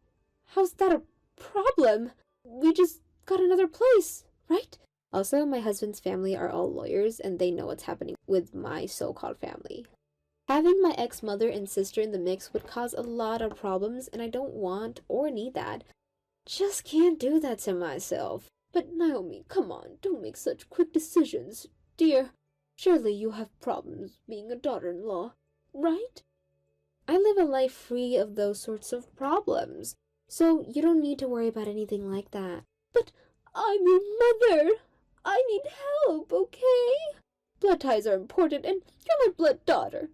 How's that a problem? We just got another place, right? Also, my husband's family are all lawyers and they know what's happening with my so-called family. Having my ex-mother and sister in the mix would cause a lot of problems and I don't want or need that. Just can't do that to myself. But Naomi, come on, don't make such quick decisions. Dear, surely you have problems being a daughter-in-law, right? I live a life free of those sorts of problems, so you don't need to worry about anything like that. But I'm your mother. I need help, okay? Blood ties are important, and you're my blood daughter.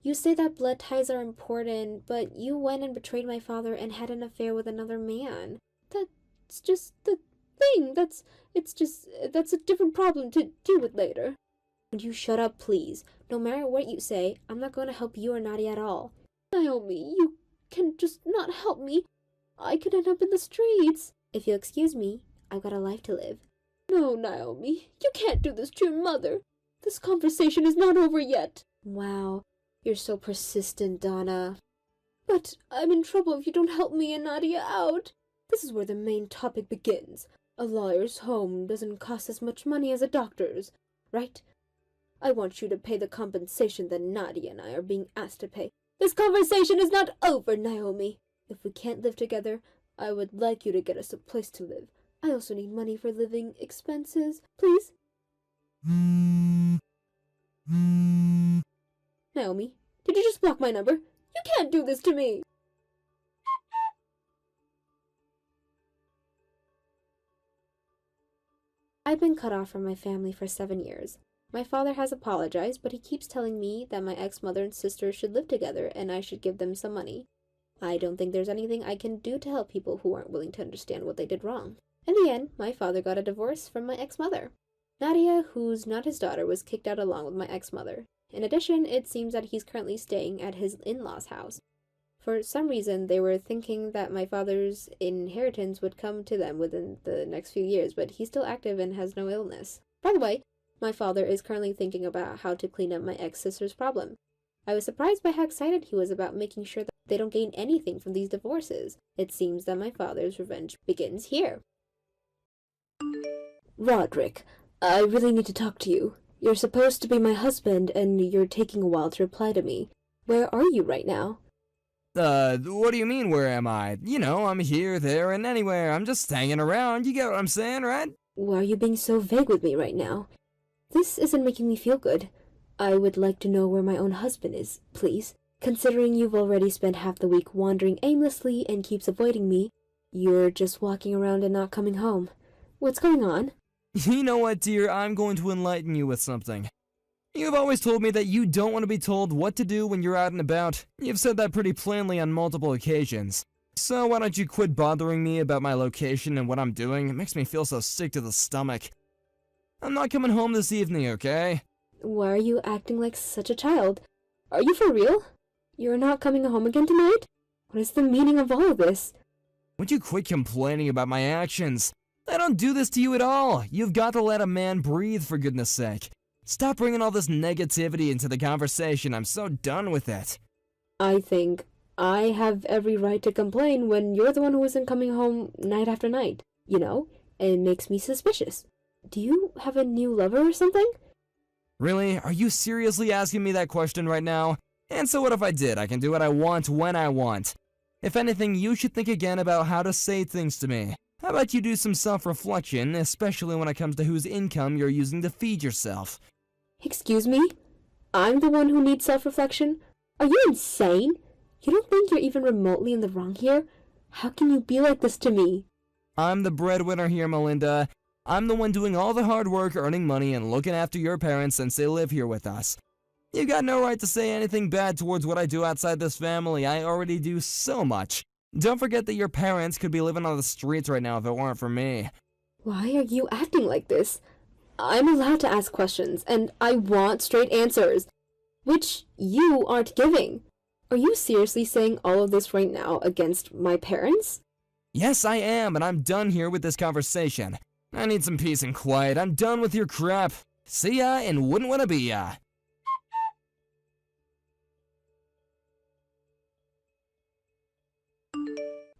You say that blood ties are important, but you went and betrayed my father and had an affair with another man. That's just the thing. That's a different problem to deal with later. Would you shut up, please? No matter what you say, I'm not going to help you or Nadia at all. Naomi, you can just not help me. I could end up in the streets. If you'll excuse me, I've got a life to live. No, Naomi, you can't do this to your mother. This conversation is not over yet. Wow, you're so persistent, Donna. But I'm in trouble if you don't help me and Nadia out. This is where the main topic begins. A lawyer's home doesn't cost as much money as a doctor's, right? I want you to pay the compensation that Nadia and I are being asked to pay. This conversation is not over, Naomi. If we can't live together, I would like you to get us a place to live. I also need money for living expenses, please. Naomi, did you just block my number? You can't do this to me! I've been cut off from my family for 7 years. My father has apologized, but he keeps telling me that my ex-mother and sister should live together and I should give them some money. I don't think there's anything I can do to help people who aren't willing to understand what they did wrong. In the end, my father got a divorce from my ex-mother. Nadia, who's not his daughter, was kicked out along with my ex-mother. In addition, it seems that he's currently staying at his in-laws' house. For some reason, they were thinking that my father's inheritance would come to them within the next few years, but he's still active and has no illness. By the way, my father is currently thinking about how to clean up my ex-sister's problem. I was surprised by how excited he was about making sure that they don't gain anything from these divorces. It seems that my father's revenge begins here. Roderick, I really need to talk to you. You're supposed to be my husband, and you're taking a while to reply to me. Where are you right now? What do you mean, where am I? You know, I'm here, there, and anywhere. I'm just hanging around. You get what I'm saying, right? Why are you being so vague with me right now? This isn't making me feel good. I would like to know where my own husband is, please. Considering you've already spent half the week wandering aimlessly and keeps avoiding me, you're just walking around and not coming home. What's going on? You know what, dear? I'm going to enlighten you with something. You've always told me that you don't want to be told what to do when you're out and about. You've said that pretty plainly on multiple occasions. So why don't you quit bothering me about my location and what I'm doing? It makes me feel so sick to the stomach. I'm not coming home this evening, okay? Why are you acting like such a child? Are you for real? You're not coming home again tonight? What is the meaning of all of this? Would you quit complaining about my actions? I don't do this to you at all. You've got to let a man breathe, for goodness sake. Stop bringing all this negativity into the conversation. I'm so done with it. I think I have every right to complain when you're the one who isn't coming home night after night. You know, it makes me suspicious. Do you have a new lover or something? Really? Are you seriously asking me that question right now? And so what if I did? I can do what I want when I want. If anything, you should think again about how to say things to me. How about you do some self-reflection, especially when it comes to whose income you're using to feed yourself? Excuse me? I'm the one who needs self-reflection? Are you insane? You don't think you're even remotely in the wrong here? How can you be like this to me? I'm the breadwinner here, Melinda. I'm the one doing all the hard work, earning money, and looking after your parents since they live here with us. You got no right to say anything bad towards what I do outside this family. I already do so much. Don't forget that your parents could be living on the streets right now if it weren't for me. Why are you acting like this? I'm allowed to ask questions, and I want straight answers, which you aren't giving. Are you seriously saying all of this right now against my parents? Yes, I am, and I'm done here with this conversation. I need some peace and quiet. I'm done with your crap. See ya, and wouldn't wanna be ya.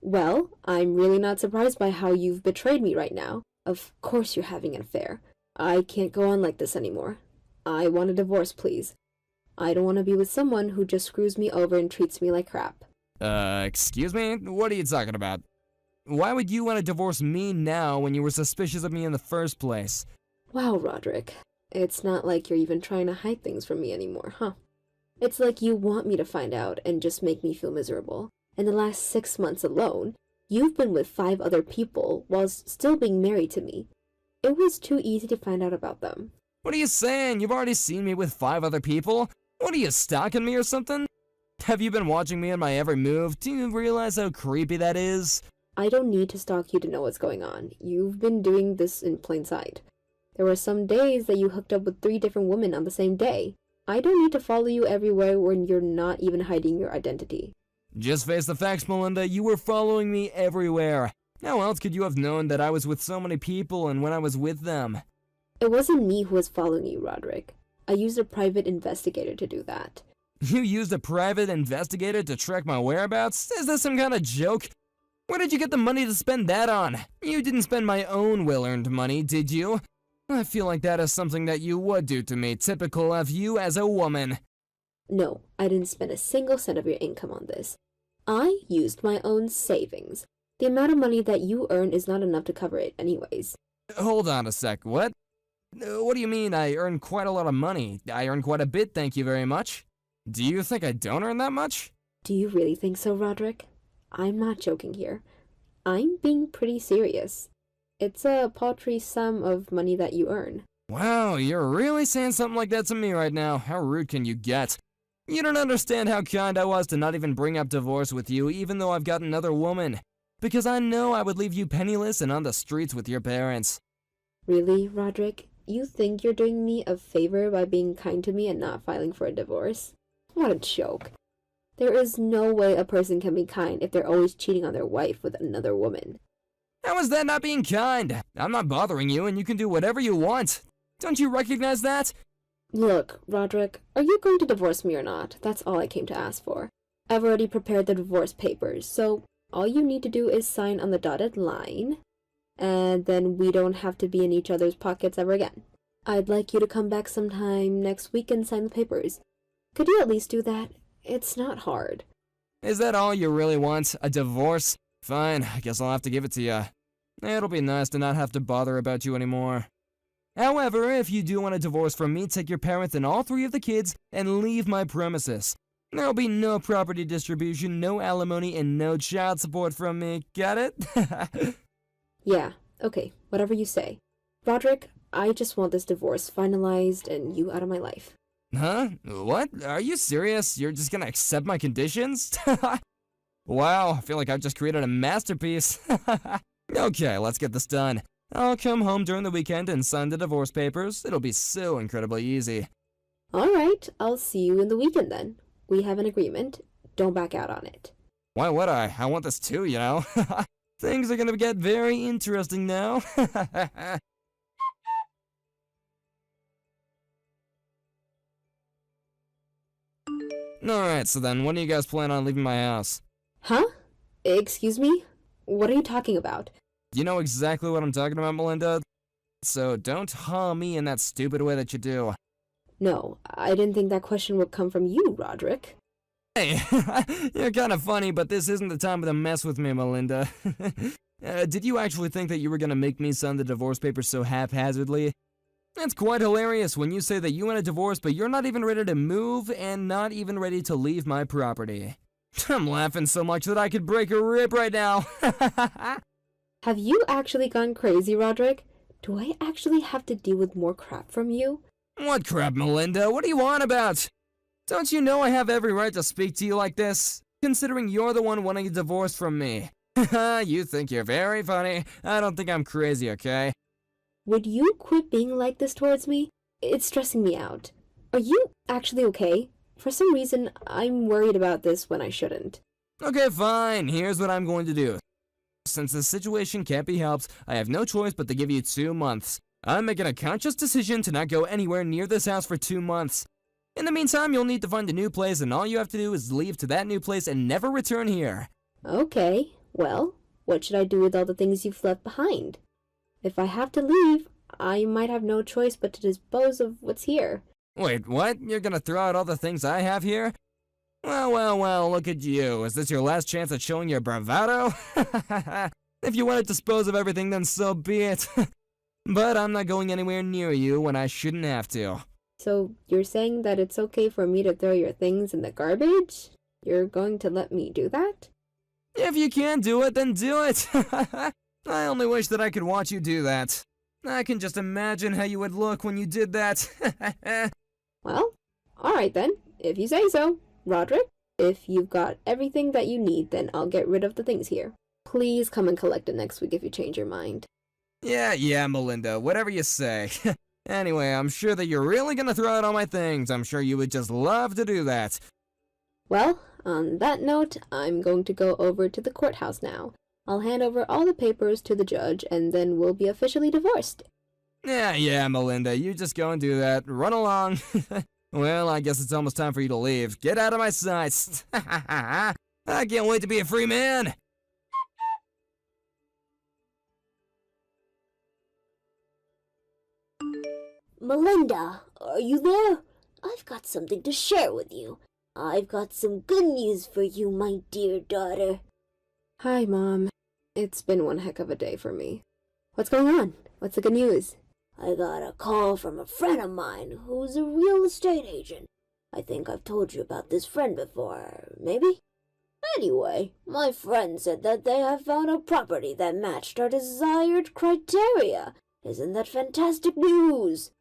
Well, I'm really not surprised by how you've betrayed me right now. Of course you're having an affair. I can't go on like this anymore. I want a divorce, please. I don't want to be with someone who just screws me over and treats me like crap. Excuse me? What are you talking about? Why would you want to divorce me now when you were suspicious of me in the first place? Wow, Roderick. It's not like you're even trying to hide things from me anymore, huh? It's like you want me to find out and just make me feel miserable. In the last 6 months alone, you've been with 5 other people whilst still being married to me. It was too easy to find out about them. What are you saying? You've already seen me with 5 other people? What are you, stalking me or something? Have you been watching me in my every move? Do you realize how creepy that is? I don't need to stalk you to know what's going on. You've been doing this in plain sight. There were some days that you hooked up with 3 different women on the same day. I don't need to follow you everywhere when you're not even hiding your identity. Just face the facts, Melinda. You were following me everywhere. How else could you have known that I was with so many people and when I was with them? It wasn't me who was following you, Roderick. I used a private investigator to do that. You used a private investigator to track my whereabouts? Is this some kind of joke? Where did you get the money to spend that on? You didn't spend my own well-earned money, did you? I feel like that is something that you would do to me, typical of you as a woman. No, I didn't spend a single cent of your income on this. I used my own savings. The amount of money that you earn is not enough to cover it anyways. Hold on a sec, what? What do you mean I earn quite a lot of money? I earn quite a bit, thank you very much. Do you think I don't earn that much? Do you really think so, Roderick? I'm not joking here. I'm being pretty serious. It's a paltry sum of money that you earn. Wow, you're really saying something like that to me right now. How rude can you get? You don't understand how kind I was to not even bring up divorce with you, even though I've got another woman. Because I know I would leave you penniless and on the streets with your parents. Really, Roderick? You think you're doing me a favor by being kind to me and not filing for a divorce? What a joke. There is no way a person can be kind if they're always cheating on their wife with another woman. How is that not being kind? I'm not bothering you and you can do whatever you want. Don't you recognize that? Look, Roderick, are you going to divorce me or not? That's all I came to ask for. I've already prepared the divorce papers, so all you need to do is sign on the dotted line, and then we don't have to be in each other's pockets ever again. I'd like you to come back sometime next week and sign the papers. Could you at least do that? It's not hard. Is that all you really want? A divorce? Fine, I guess I'll have to give it to you. It'll be nice to not have to bother about you anymore. However, if you do want a divorce from me, take your parents and all 3 of the kids and leave my premises. There'll be no property distribution, no alimony, and no child support from me. Got it? Yeah, okay, whatever you say. Roderick, I just want this divorce finalized and you out of my life. Huh? What? Are you serious? You're just gonna accept my conditions? Wow, I feel like I've just created a masterpiece. Okay, let's get this done. I'll come home during the weekend and sign the divorce papers. It'll be so incredibly easy. Alright, I'll see you in the weekend then. We have an agreement. Don't back out on it. Why would I? I want this too, you know? Things are gonna get very interesting now. Alright, so then, when do you guys plan on leaving my house? Huh? Excuse me? What are you talking about? You know exactly what I'm talking about, Melinda? So don't ha me in that stupid way that you do. No, I didn't think that question would come from you, Roderick. Hey, you're kind of funny, but this isn't the time to mess with me, Melinda. Did you actually think that you were gonna make me sign the divorce papers so haphazardly? It's quite hilarious when you say that you want a divorce, but you're not even ready to move and not even ready to leave my property. I'm laughing so much that I could break a rib right now. Have you actually gone crazy, Roderick? Do I actually have to deal with more crap from you? What crap, Melinda? What do you want about? Don't you know I have every right to speak to you like this? Considering you're the one wanting a divorce from me. You think you're very funny. I don't think I'm crazy, okay? Would you quit being like this towards me? It's stressing me out. Are you actually okay? For some reason, I'm worried about this when I shouldn't. Okay, fine. Here's what I'm going to do. Since the situation can't be helped, I have no choice but to give you 2 months. I'm making a conscious decision to not go anywhere near this house for 2 months. In the meantime, you'll need to find a new place, and all you have to do is leave to that new place and never return here. Okay, well, what should I do with all the things you've left behind? If I have to leave, I might have no choice but to dispose of what's here. Wait, what? You're gonna throw out all the things I have here? Well, look at you. Is this your last chance at showing your bravado? If you want to dispose of everything, then so be it. But I'm not going anywhere near you when I shouldn't have to. So, you're saying that it's okay for me to throw your things in the garbage? You're going to let me do that? If you can't do it, then do it. I only wish that I could watch you do that. I can just imagine how you would look when you did that. Well, alright then, if you say so. Roderick, if you've got everything that you need, then I'll get rid of the things here. Please come and collect it next week if you change your mind. Yeah, Melinda, whatever you say. Anyway, I'm sure that you're really gonna throw out all my things. I'm sure you would just love to do that. Well, on that note, I'm going to go over to the courthouse now. I'll hand over all the papers to the judge, and then we'll be officially divorced. Yeah, Melinda, you just go and do that. Run along. Well, I guess it's almost time for you to leave. Get out of my sights. I can't wait to be a free man. Melinda, are you there? I've got something to share with you. I've got some good news for you, my dear daughter. Hi, Mom. It's been one heck of a day for me. What's going on? What's the good news? I got a call from a friend of mine who's a real estate agent. I think I've told you about this friend before, maybe? Anyway, my friend said that they have found a property that matched our desired criteria. Isn't that fantastic news?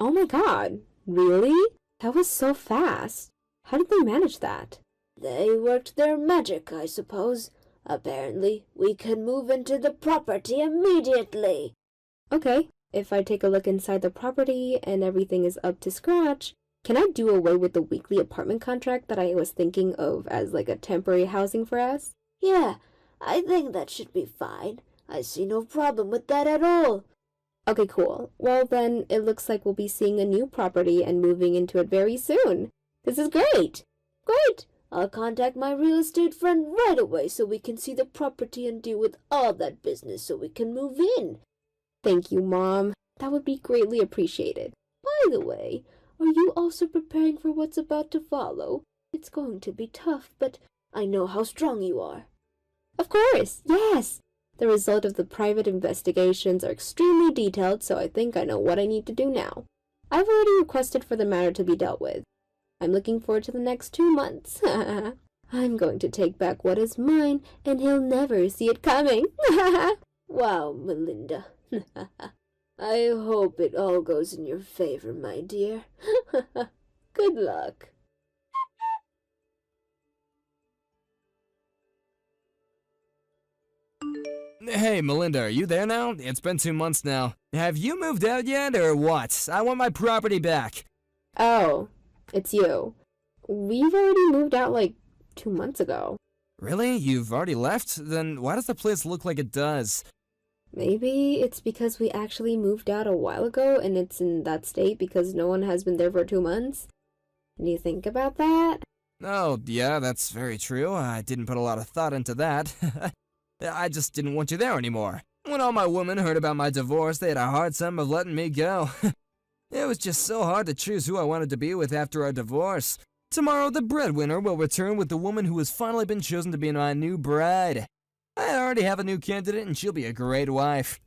Oh my god, really? That was so fast. How did they manage that? They worked their magic, I suppose. Apparently, we can move into the property immediately. Okay, if I take a look inside the property and everything is up to scratch, can I do away with the weekly apartment contract that I was thinking of as like a temporary housing for us? Yeah, I think that should be fine. I see no problem with that at all. Okay, cool. Well then, it looks like we'll be seeing a new property and moving into it very soon. This is great! Great! I'll contact my real estate friend right away so we can see the property and deal with all that business so we can move in. Thank you, Mom. That would be greatly appreciated. By the way, are you also preparing for what's about to follow? It's going to be tough, but I know how strong you are. Of course, yes. The result of the private investigations are extremely detailed, so I think I know what I need to do now. I've already requested for the matter to be dealt with. I'm looking forward to the next 2 months. I'm going to take back what is mine, and he'll never see it coming. Wow, Melinda. I hope it all goes in your favor, my dear. Good luck. Hey, Melinda, are you there now? It's been 2 months now. Have you moved out yet, or what? I want my property back. Oh, it's you. We've already moved out like 2 months ago. Really? You've already left? Then why does the place look like it does? Maybe it's because we actually moved out a while ago and it's in that state because no one has been there for 2 months. Can you think about that? Oh, yeah, that's very true. I didn't put a lot of thought into that. I just didn't want you there anymore. When all my women heard about my divorce, they had a hard time of letting me go. It was just so hard to choose who I wanted to be with after our divorce. Tomorrow, the breadwinner will return with the woman who has finally been chosen to be my new bride. I already have a new candidate, and she'll be a great wife.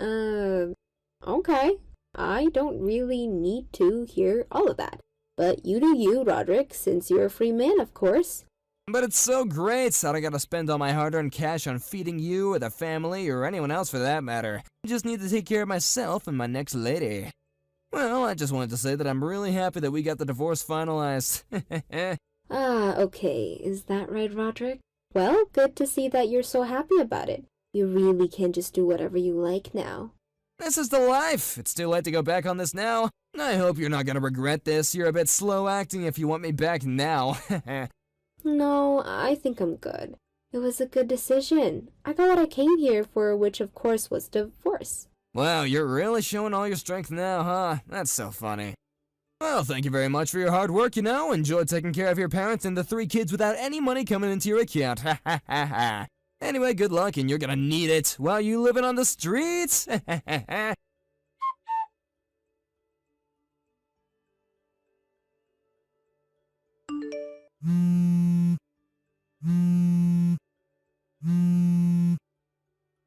Okay. I don't really need to hear all of that. But you do you, Roderick, since you're a free man, of course. But it's so great, I don't gotta spend all my hard-earned cash on feeding you or the family or anyone else for that matter. I just need to take care of myself and my next lady. Well, I just wanted to say that I'm really happy that we got the divorce finalized. Okay. Is that right, Roderick? Well, good to see that you're so happy about it. You really can just do whatever you like now. This is the life. It's too late to go back on this now. I hope you're not gonna regret this. You're a bit slow acting if you want me back now. No, I think I'm good. It was a good decision. I got what I came here for, which of course was divorce. Wow, you're really showing all your strength now, huh? That's so funny. Well, thank you very much for your hard work, Enjoyed taking care of your parents and the 3 kids without any money coming into your account. Ha ha ha ha. Anyway, good luck, and you're gonna need it while you living on the streets.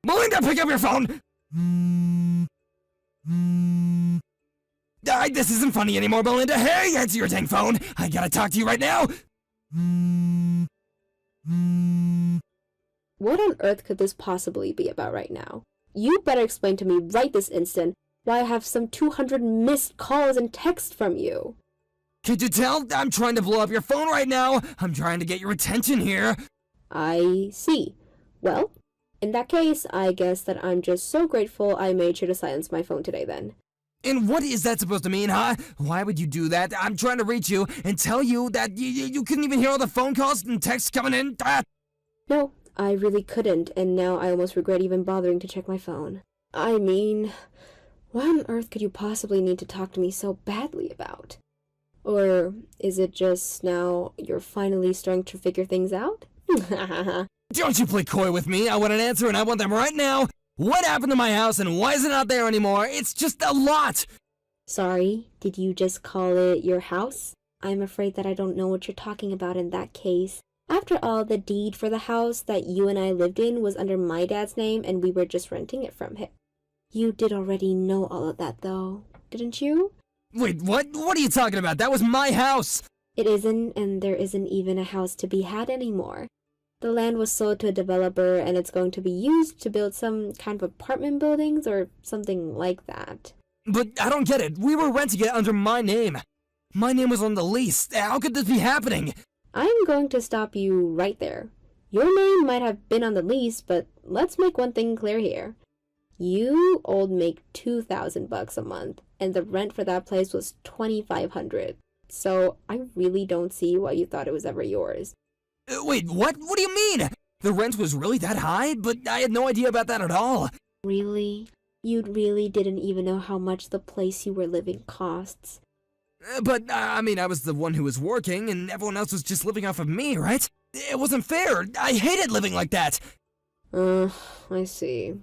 Melinda, pick up your phone! This isn't funny anymore, Melinda. Hey, answer your dang phone! I gotta talk to you right now! What on earth could this possibly be about right now? You better explain to me right this instant why I have some 200 missed calls and texts from you. Could you tell? I'm trying to blow up your phone right now! I'm trying to get your attention here! I see. Well, in that case, I guess that I'm just so grateful I made sure to silence my phone today then. And what is that supposed to mean, huh? Why would you do that? I'm trying to reach you and tell you that you couldn't even hear all the phone calls and texts coming in. No, I really couldn't, and now I almost regret even bothering to check my phone. I mean, what on earth could you possibly need to talk to me so badly about? Or is it just now you're finally starting to figure things out? Don't you play coy with me. I want an answer and I want them right now. What happened to my house and why is it not there anymore? It's just a lot. Sorry, did you just call it your house? I'm afraid that I don't know what you're talking about in that case. After all, the deed for the house that you and I lived in was under my dad's name and we were just renting it from him. You did already know all of that though, didn't you? Wait, what? What are you talking about? That was my house! It isn't, and there isn't even a house to be had anymore. The land was sold to a developer and it's going to be used to build some kind of apartment buildings or something like that. But I don't get it. We were renting it under my name. My name was on the lease. How could this be happening? I'm going to stop you right there. Your name might have been on the lease, but let's make one thing clear here. You old make $2,000 a month, and the rent for that place was $2,500. So I really don't see why you thought it was ever yours. Wait, what? What do you mean? The rent was really that high? But I had no idea about that at all. Really? You really didn't even know how much the place you were living costs. But, I mean, I was the one who was working, and everyone else was just living off of me, right? It wasn't fair. I hated living like that. I see.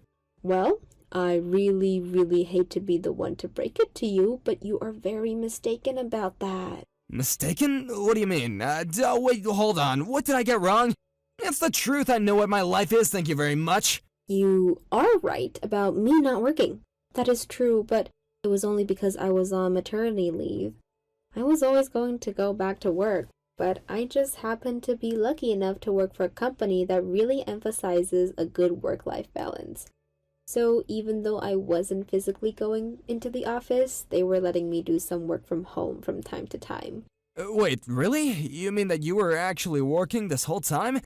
Well, I really, really hate to be the one to break it to you, but you are very mistaken about that. Mistaken? What do you mean? Wait, hold on. What did I get wrong? It's the truth. I know what my life is, thank you very much. You are right about me not working. That is true, but it was only because I was on maternity leave. I was always going to go back to work, but I just happened to be lucky enough to work for a company that really emphasizes a good work-life balance. So even though I wasn't physically going into the office, they were letting me do some work from home from time to time. Wait, really? You mean that you were actually working this whole time?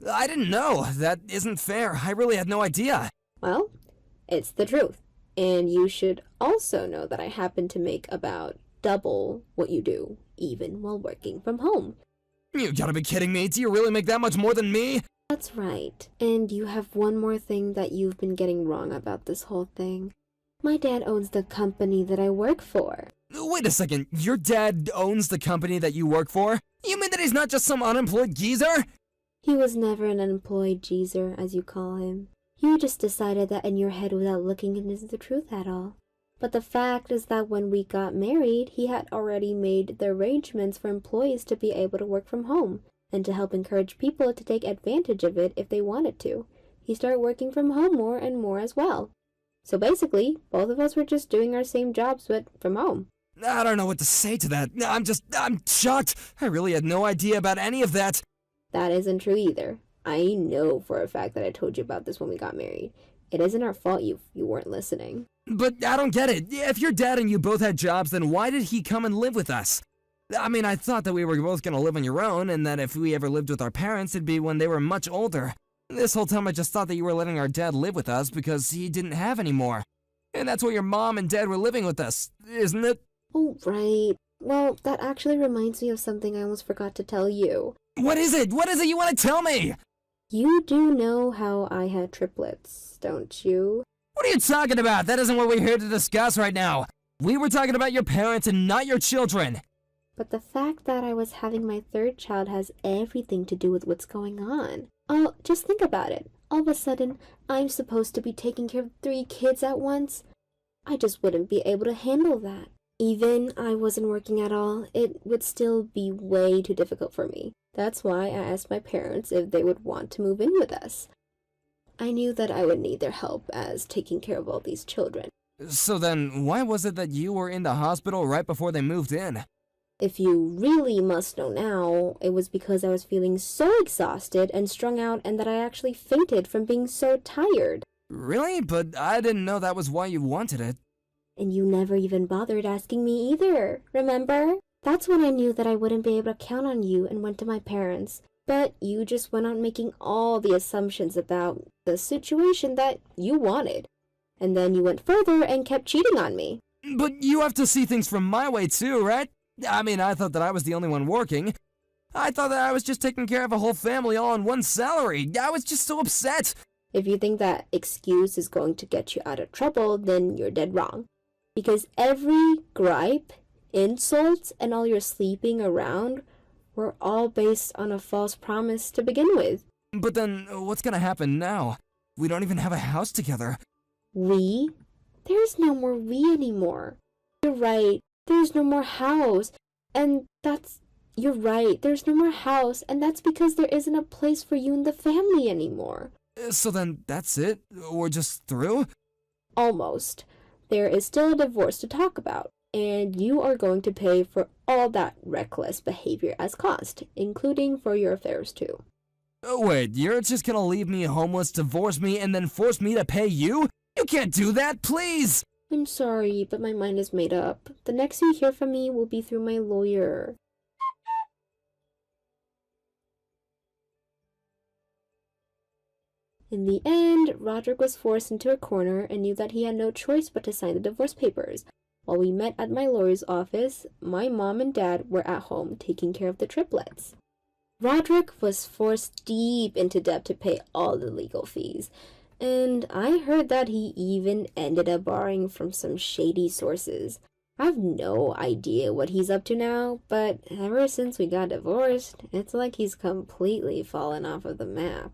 I didn't know. That isn't fair. I really had no idea. Well, it's the truth. And you should also know that I happen to make about double what you do, even while working from home. You gotta be kidding me. Do you really make that much more than me? That's right. And you have one more thing that you've been getting wrong about this whole thing. My dad owns the company that I work for. Wait a second. Your dad owns the company that you work for? You mean that he's not just some unemployed geezer? He was never an unemployed geezer, as you call him. You just decided that in your head without looking into the truth at all. But the fact is that when we got married, he had already made the arrangements for employees to be able to work from home, and to help encourage people to take advantage of it if they wanted to. He started working from home more and more as well. So basically, both of us were just doing our same jobs, but from home. I don't know what to say to that. I'm shocked. I really had no idea about any of that. That isn't true either. I know for a fact that I told you about this when we got married. It isn't our fault you weren't listening. But I don't get it. If your dad and you both had jobs, then why did he come and live with us? I mean, I thought that we were both gonna live on your own, and that if we ever lived with our parents, it'd be when they were much older. This whole time I just thought that you were letting our dad live with us because he didn't have any more. And that's why your mom and dad were living with us, isn't it? Oh, right. Well, that actually reminds me of something I almost forgot to tell you. What is it? What is it you want to tell me? You do know how I had triplets, don't you? What are you talking about? That isn't what we're here to discuss right now. We were talking about your parents and not your children. But the fact that I was having my third child has everything to do with what's going on. Oh, just think about it. All of a sudden, I'm supposed to be taking care of 3 kids at once. I just wouldn't be able to handle that. Even I wasn't working at all, it would still be way too difficult for me. That's why I asked my parents if they would want to move in with us. I knew that I would need their help as taking care of all these children. So then, why was it that you were in the hospital right before they moved in? If you really must know now, it was because I was feeling so exhausted and strung out and that I actually fainted from being so tired. Really? But I didn't know that was why you wanted it. And you never even bothered asking me either, remember? That's when I knew that I wouldn't be able to count on you and went to my parents. But you just went on making all the assumptions about the situation that you wanted. And then you went further and kept cheating on me. But you have to see things from my way too, right? I mean, I thought that I was the only one working. I thought that I was just taking care of a whole family all on one salary. I was just so upset. If you think that excuse is going to get you out of trouble, then you're dead wrong. Because every gripe, insults, and all your sleeping around were all based on a false promise to begin with. But then, what's gonna happen now? We don't even have a house together. We? There's no more we anymore. You're right. There's no more house. You're right. There's no more house. And that's because there isn't a place for you in the family anymore. So then, that's it? We're just through? Almost. There is still a divorce to talk about. And you are going to pay for all that reckless behavior as cost, including for your affairs too. Oh, wait, you're just gonna leave me homeless, divorce me, and then force me to pay you? You can't do that, please! I'm sorry, but my mind is made up. The next you hear from me will be through my lawyer. In the end, Roderick was forced into a corner and knew that he had no choice but to sign the divorce papers. While we met at my lawyer's office, my mom and dad were at home taking care of the triplets. Roderick was forced deep into debt to pay all the legal fees, and I heard that he even ended up borrowing from some shady sources. I have no idea what he's up to now, but ever since we got divorced, it's like he's completely fallen off of the map.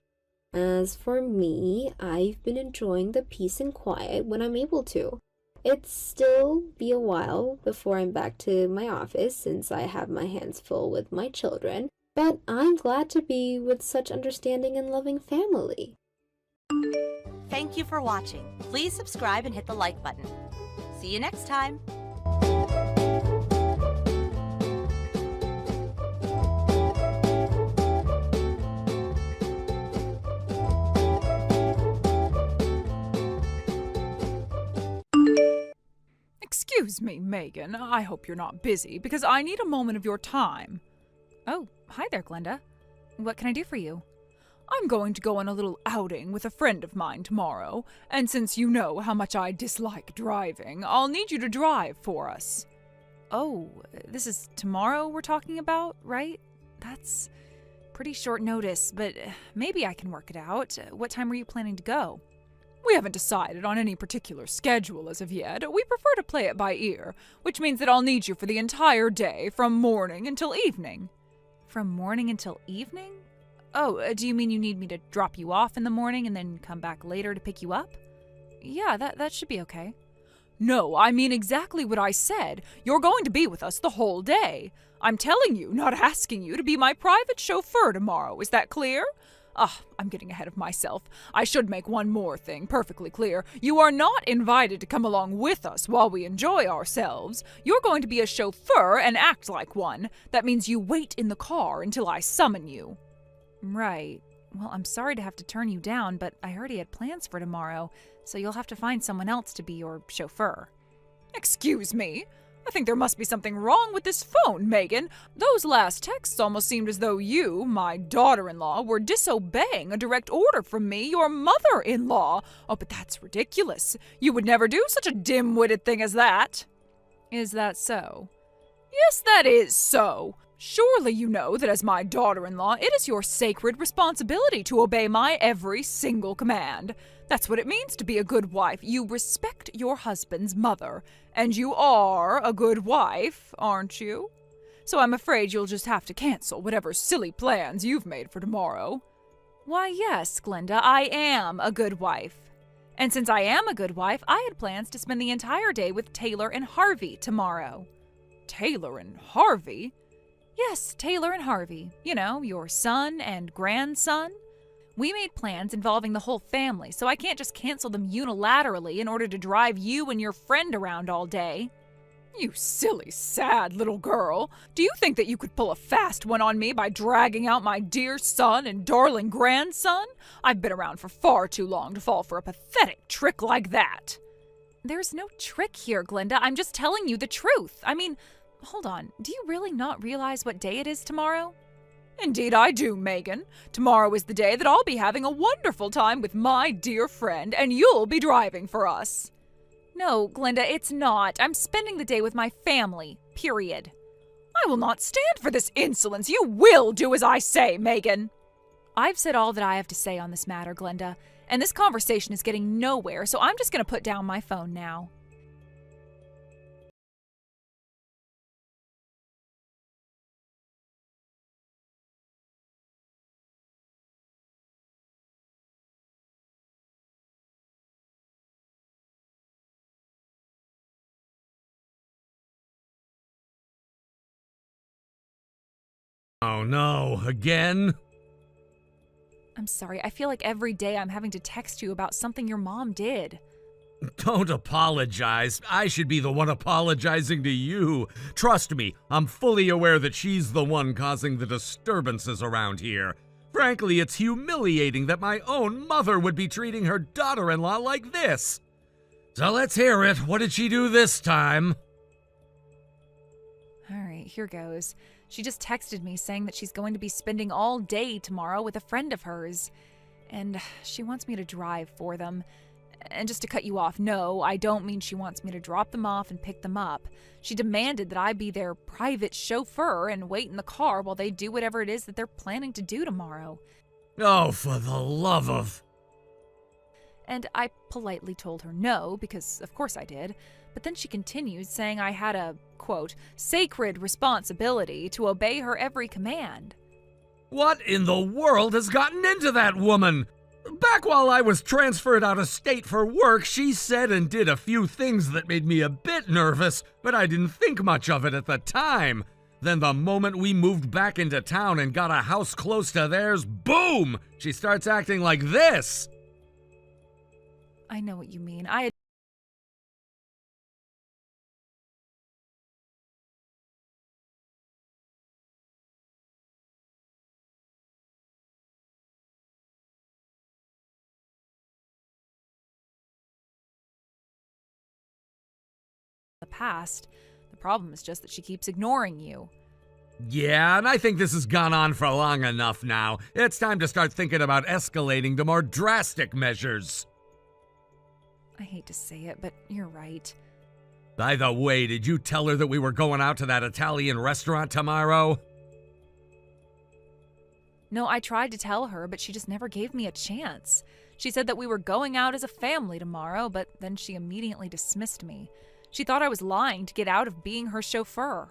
As for me, I've been enjoying the peace and quiet when I'm able to. It's still be a while before I'm back to my office since I have my hands full with my children, but I'm glad to be with such understanding and loving family. Thank you for watching. Please subscribe and hit the like button. See you next time. Excuse me, Megan. I hope you're not busy, because I need a moment of your time. Oh, hi there, Glenda. What can I do for you? I'm going to go on a little outing with a friend of mine tomorrow, and since you know how much I dislike driving, I'll need you to drive for us. Oh, this is tomorrow we're talking about, right? That's pretty short notice, but maybe I can work it out. What time were you planning to go? We haven't decided on any particular schedule as of yet. We prefer to play it by ear, which means that I'll need you for the entire day, from morning until evening. From morning until evening? Oh, do you mean you need me to drop you off in the morning and then come back later to pick you up? Yeah, that should be okay. No, I mean exactly what I said. You're going to be with us the whole day. I'm telling you, not asking you, to be my private chauffeur tomorrow. Is that clear? I'm getting ahead of myself. I should make one more thing perfectly clear. You are not invited to come along with us while we enjoy ourselves. You're going to be a chauffeur and act like one. That means you wait in the car until I summon you. Right. Well, I'm sorry to have to turn you down, but I already had plans for tomorrow, so you'll have to find someone else to be your chauffeur. Excuse me? I think there must be something wrong with this phone, Megan. Those last texts almost seemed as though you, my daughter-in-law, were disobeying a direct order from me, your mother-in-law. Oh, but that's ridiculous. You would never do such a dim-witted thing as that. Is that so? Yes, that is so. Surely you know that as my daughter-in-law, it is your sacred responsibility to obey my every single command. That's what it means to be a good wife. You respect your husband's mother. And you are a good wife, aren't you? So I'm afraid you'll just have to cancel whatever silly plans you've made for tomorrow. Why, yes, Glenda, I am a good wife. And since I am a good wife, I had plans to spend the entire day with Taylor and Harvey tomorrow. Taylor and Harvey? Yes, Taylor and Harvey. You know, your son and grandson. We made plans involving the whole family, so I can't just cancel them unilaterally in order to drive you and your friend around all day. You silly, sad little girl. Do you think that you could pull a fast one on me by dragging out my dear son and darling grandson? I've been around for far too long to fall for a pathetic trick like that. There's no trick here, Glenda. I'm just telling you the truth. I mean, hold on. Do you really not realize what day it is tomorrow? Indeed I do, Megan. Tomorrow is the day that I'll be having a wonderful time with my dear friend, and you'll be driving for us. No, Glenda, it's not. I'm spending the day with my family, period. I will not stand for this insolence. You will do as I say, Megan. I've said all that I have to say on this matter, Glenda, and this conversation is getting nowhere, so I'm just going to put down my phone now. Oh no, again? I'm sorry, I feel like every day I'm having to text you about something your mom did. Don't apologize. I should be the one apologizing to you. Trust me, I'm fully aware that she's the one causing the disturbances around here. Frankly, it's humiliating that my own mother would be treating her daughter-in-law like this. So let's hear it. What did she do this time? All right, here goes. She just texted me saying that she's going to be spending all day tomorrow with a friend of hers. And she wants me to drive for them. And just to cut you off, no, I don't mean she wants me to drop them off and pick them up. She demanded that I be their private chauffeur and wait in the car while they do whatever it is that they're planning to do tomorrow. Oh, for the love of... And I politely told her no, because of course I did. But then she continued, saying I had a, quote, sacred responsibility to obey her every command. What in the world has gotten into that woman? Back while I was transferred out of state for work, she said and did a few things that made me a bit nervous, but I didn't think much of it at the time. Then the moment we moved back into town and got a house close to theirs, boom! She starts acting like this. I know what you mean. The past. The problem is just that she keeps ignoring you. Yeah, and I think this has gone on for long enough now. It's time to start thinking about escalating to more drastic measures. I hate to say it, but you're right. By the way, did you tell her that we were going out to that Italian restaurant tomorrow? No, I tried to tell her, but she just never gave me a chance. She said that we were going out as a family tomorrow, but then she immediately dismissed me. She thought I was lying to get out of being her chauffeur.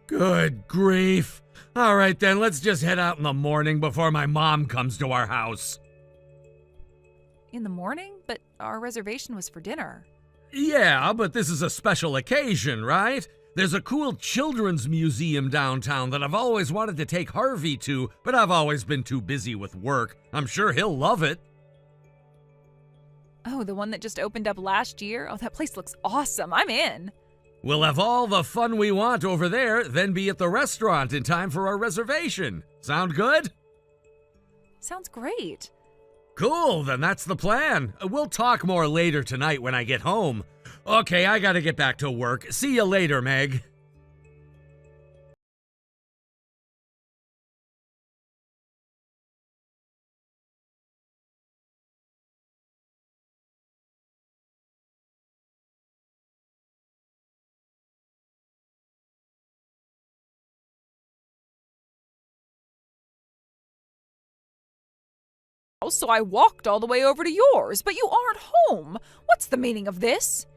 Good grief. All right then, let's just head out in the morning before my mom comes to our house. In the morning? But our reservation was for dinner. Yeah, but this is a special occasion, right? There's a cool children's museum downtown that I've always wanted to take Harvey to, but I've always been too busy with work. I'm sure he'll love it. Oh, the one that just opened up last year? Oh, that place looks awesome. I'm in. We'll have all the fun we want over there, then be at the restaurant in time for our reservation. Sound good? Sounds great. Cool, then that's the plan. We'll talk more later tonight when I get home. Okay, I gotta get back to work. See you later, Meg. So I walked all the way over to yours, but you aren't home. What's the meaning of this?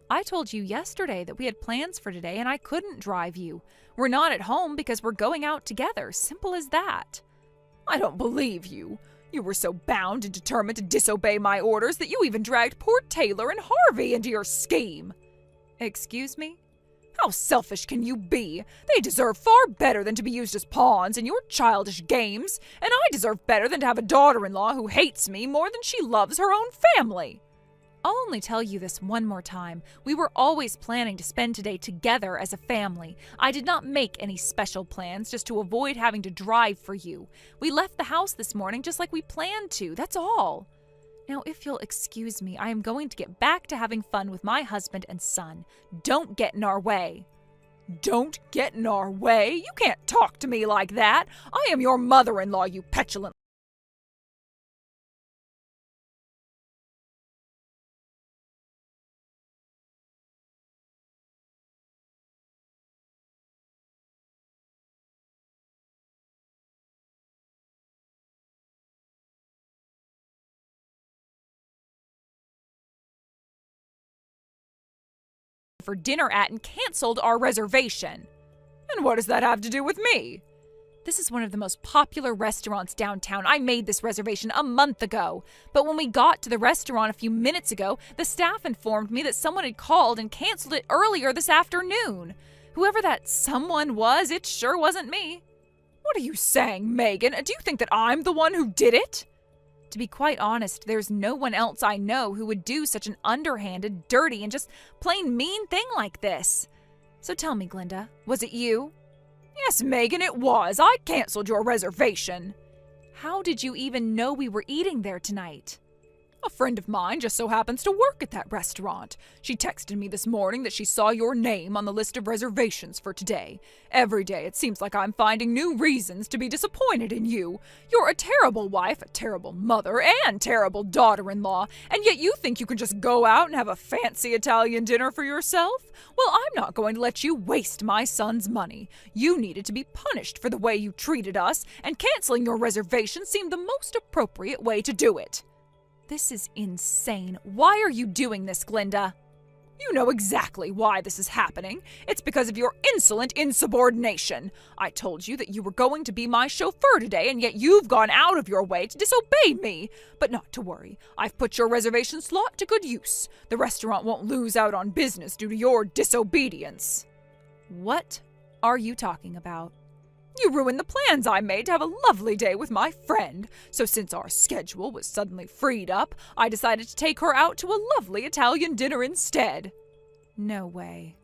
I told you yesterday that we had plans for today and I couldn't drive you. We're not at home because we're going out together. Simple as that. I don't believe you. You were so bound and determined to disobey my orders that you even dragged poor Taylor and Harvey into your scheme. Excuse me? How selfish can you be? They deserve far better than to be used as pawns in your childish games, and I deserve better than to have a daughter-in-law who hates me more than she loves her own family. I'll only tell you this one more time. We were always planning to spend today together as a family. I did not make any special plans just to avoid having to drive for you. We left the house this morning just like we planned to, that's all. Now, if you'll excuse me, I am going to get back to having fun with my husband and son. Don't get in our way. Don't get in our way? You can't talk to me like that. I am your mother-in-law, you petulant. For dinner at and canceled our reservation. And what does that have to do with me? This is one of the most popular restaurants downtown. I made this reservation a month ago. But when we got to the restaurant a few minutes ago, the staff informed me that someone had called and canceled it earlier this afternoon. Whoever that someone was, it sure wasn't me. What are you saying, Megan? Do you think that I'm the one who did it? To be quite honest, there's no one else I know who would do such an underhanded, dirty, and just plain mean thing like this. So tell me, Glinda, was it you? Yes, Megan, it was. I canceled your reservation. How did you even know we were eating there tonight? A friend of mine just so happens to work at that restaurant. She texted me this morning that she saw your name on the list of reservations for today. Every day it seems like I'm finding new reasons to be disappointed in you. You're a terrible wife, a terrible mother, and terrible daughter-in-law, and yet you think you can just go out and have a fancy Italian dinner for yourself? Well, I'm not going to let you waste my son's money. You needed to be punished for the way you treated us, and canceling your reservation seemed the most appropriate way to do it. This is insane. Why are you doing this, Glinda? You know exactly why this is happening. It's because of your insolent insubordination. I told you that you were going to be my chauffeur today, and yet you've gone out of your way to disobey me. But not to worry. I've put your reservation slot to good use. The restaurant won't lose out on business due to your disobedience. What are you talking about? You ruined the plans I made to have a lovely day with my friend. So since our schedule was suddenly freed up, I decided to take her out to a lovely Italian dinner instead. No way.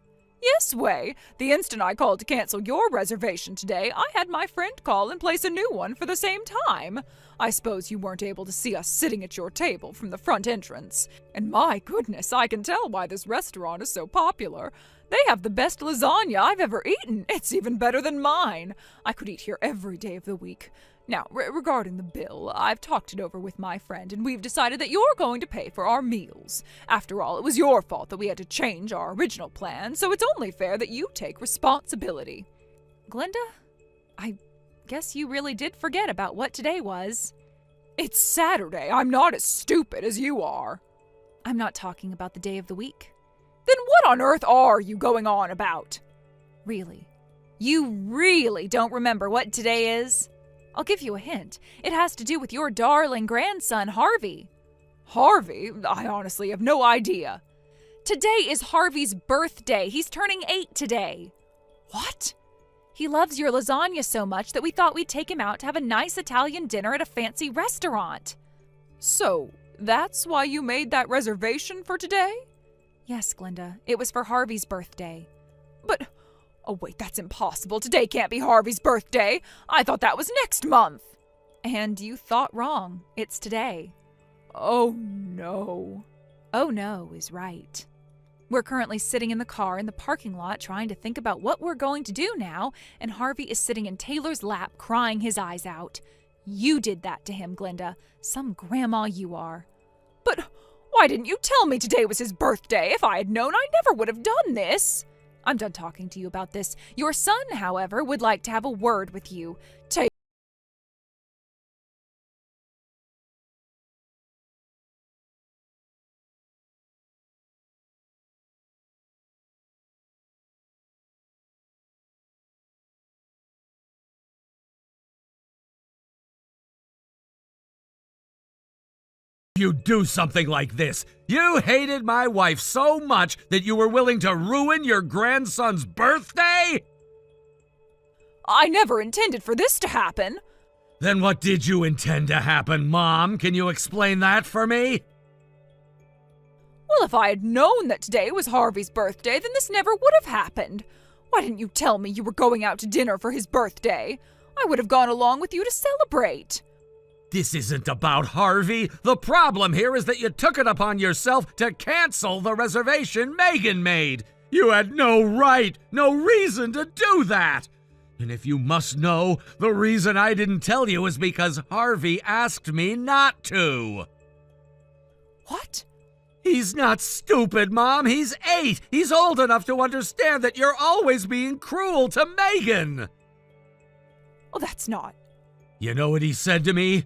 Yes way. The instant I called to cancel your reservation today, I had my friend call and place a new one for the same time. I suppose you weren't able to see us sitting at your table from the front entrance. And my goodness, I can tell why this restaurant is so popular. They have the best lasagna I've ever eaten. It's even better than mine. I could eat here every day of the week. Now, regarding the bill, I've talked it over with my friend, and we've decided that you're going to pay for our meals. After all, it was your fault that we had to change our original plan, so it's only fair that you take responsibility. Glinda, I guess you really did forget about what today was. It's Saturday. I'm not as stupid as you are. I'm not talking about the day of the week. Then what on earth are you going on about? Really? You really don't remember what today is? I'll give you a hint. It has to do with your darling grandson, Harvey. Harvey? I honestly have no idea. Today is Harvey's birthday. He's turning 8 today. What? He loves your lasagna so much that we thought we'd take him out to have a nice Italian dinner at a fancy restaurant. So, that's why you made that reservation for today? Yes, Glinda. It was for Harvey's birthday. But, oh wait, that's impossible. Today can't be Harvey's birthday. I thought that was next month. And you thought wrong. It's today. Oh no. Oh no is right. We're currently sitting in the car in the parking lot trying to think about what we're going to do now, and Harvey is sitting in Taylor's lap crying his eyes out. You did that to him, Glinda. Some grandma you are. But why didn't you tell me today was his birthday? If I had known, I never would have done this. I'm done talking to you about this. Your son, however, would like to have a word with you. You do something like this. You hated my wife so much that you were willing to ruin your grandson's birthday? I never intended for this to happen. Then what did you intend to happen, Mom? Can you explain that for me? Well, if I had known that today was Harvey's birthday, then this never would have happened. Why didn't you tell me you were going out to dinner for his birthday? I would have gone along with you to celebrate. This isn't about Harvey. The problem here is that you took it upon yourself to cancel the reservation Megan made. You had no right, no reason to do that. And if you must know, the reason I didn't tell you is because Harvey asked me not to. What? He's not stupid, Mom. He's 8. He's old enough to understand that you're always being cruel to Megan. Oh, that's not. You know what he said to me?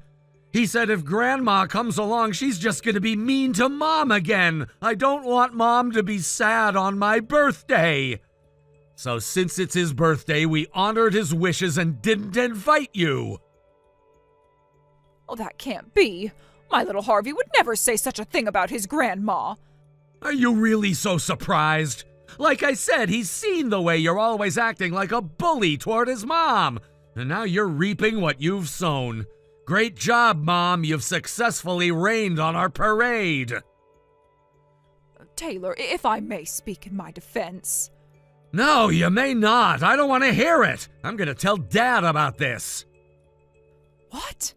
He said if Grandma comes along, she's just gonna be mean to Mom again. I don't want Mom to be sad on my birthday. So since it's his birthday, we honored his wishes and didn't invite you. Oh, that can't be. My little Harvey would never say such a thing about his grandma. Are you really so surprised? Like I said, he's seen the way you're always acting like a bully toward his mom. And now you're reaping what you've sown. Great job, Mom. You've successfully rained on our parade. Taylor, if I may speak in my defense. No, you may not. I don't want to hear it. I'm going to tell Dad about this. What?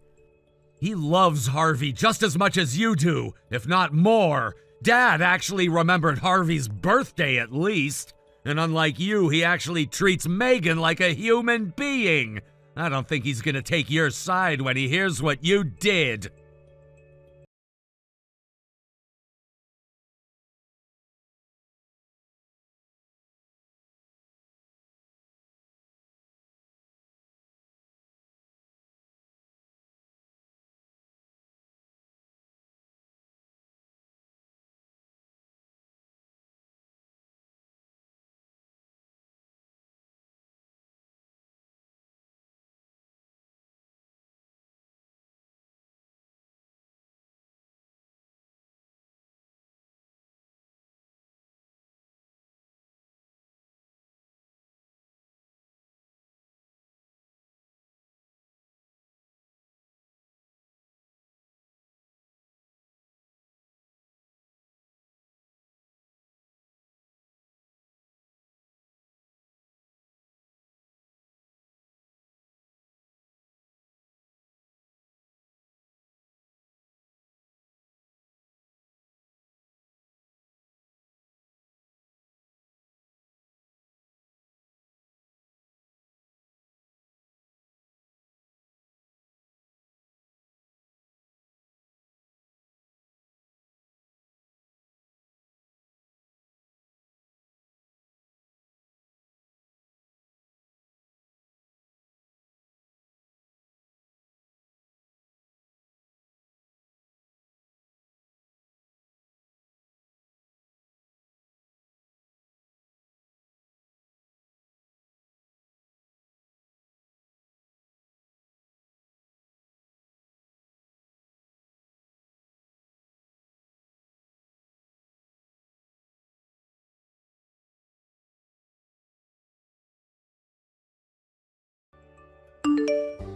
He loves Harvey just as much as you do, if not more. Dad actually remembered Harvey's birthday at least. And unlike you, he actually treats Megan like a human being. I don't think he's gonna take your side when he hears what you did.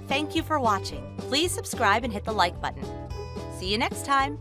Thank you for watching. Please subscribe and hit the like button. See you next time.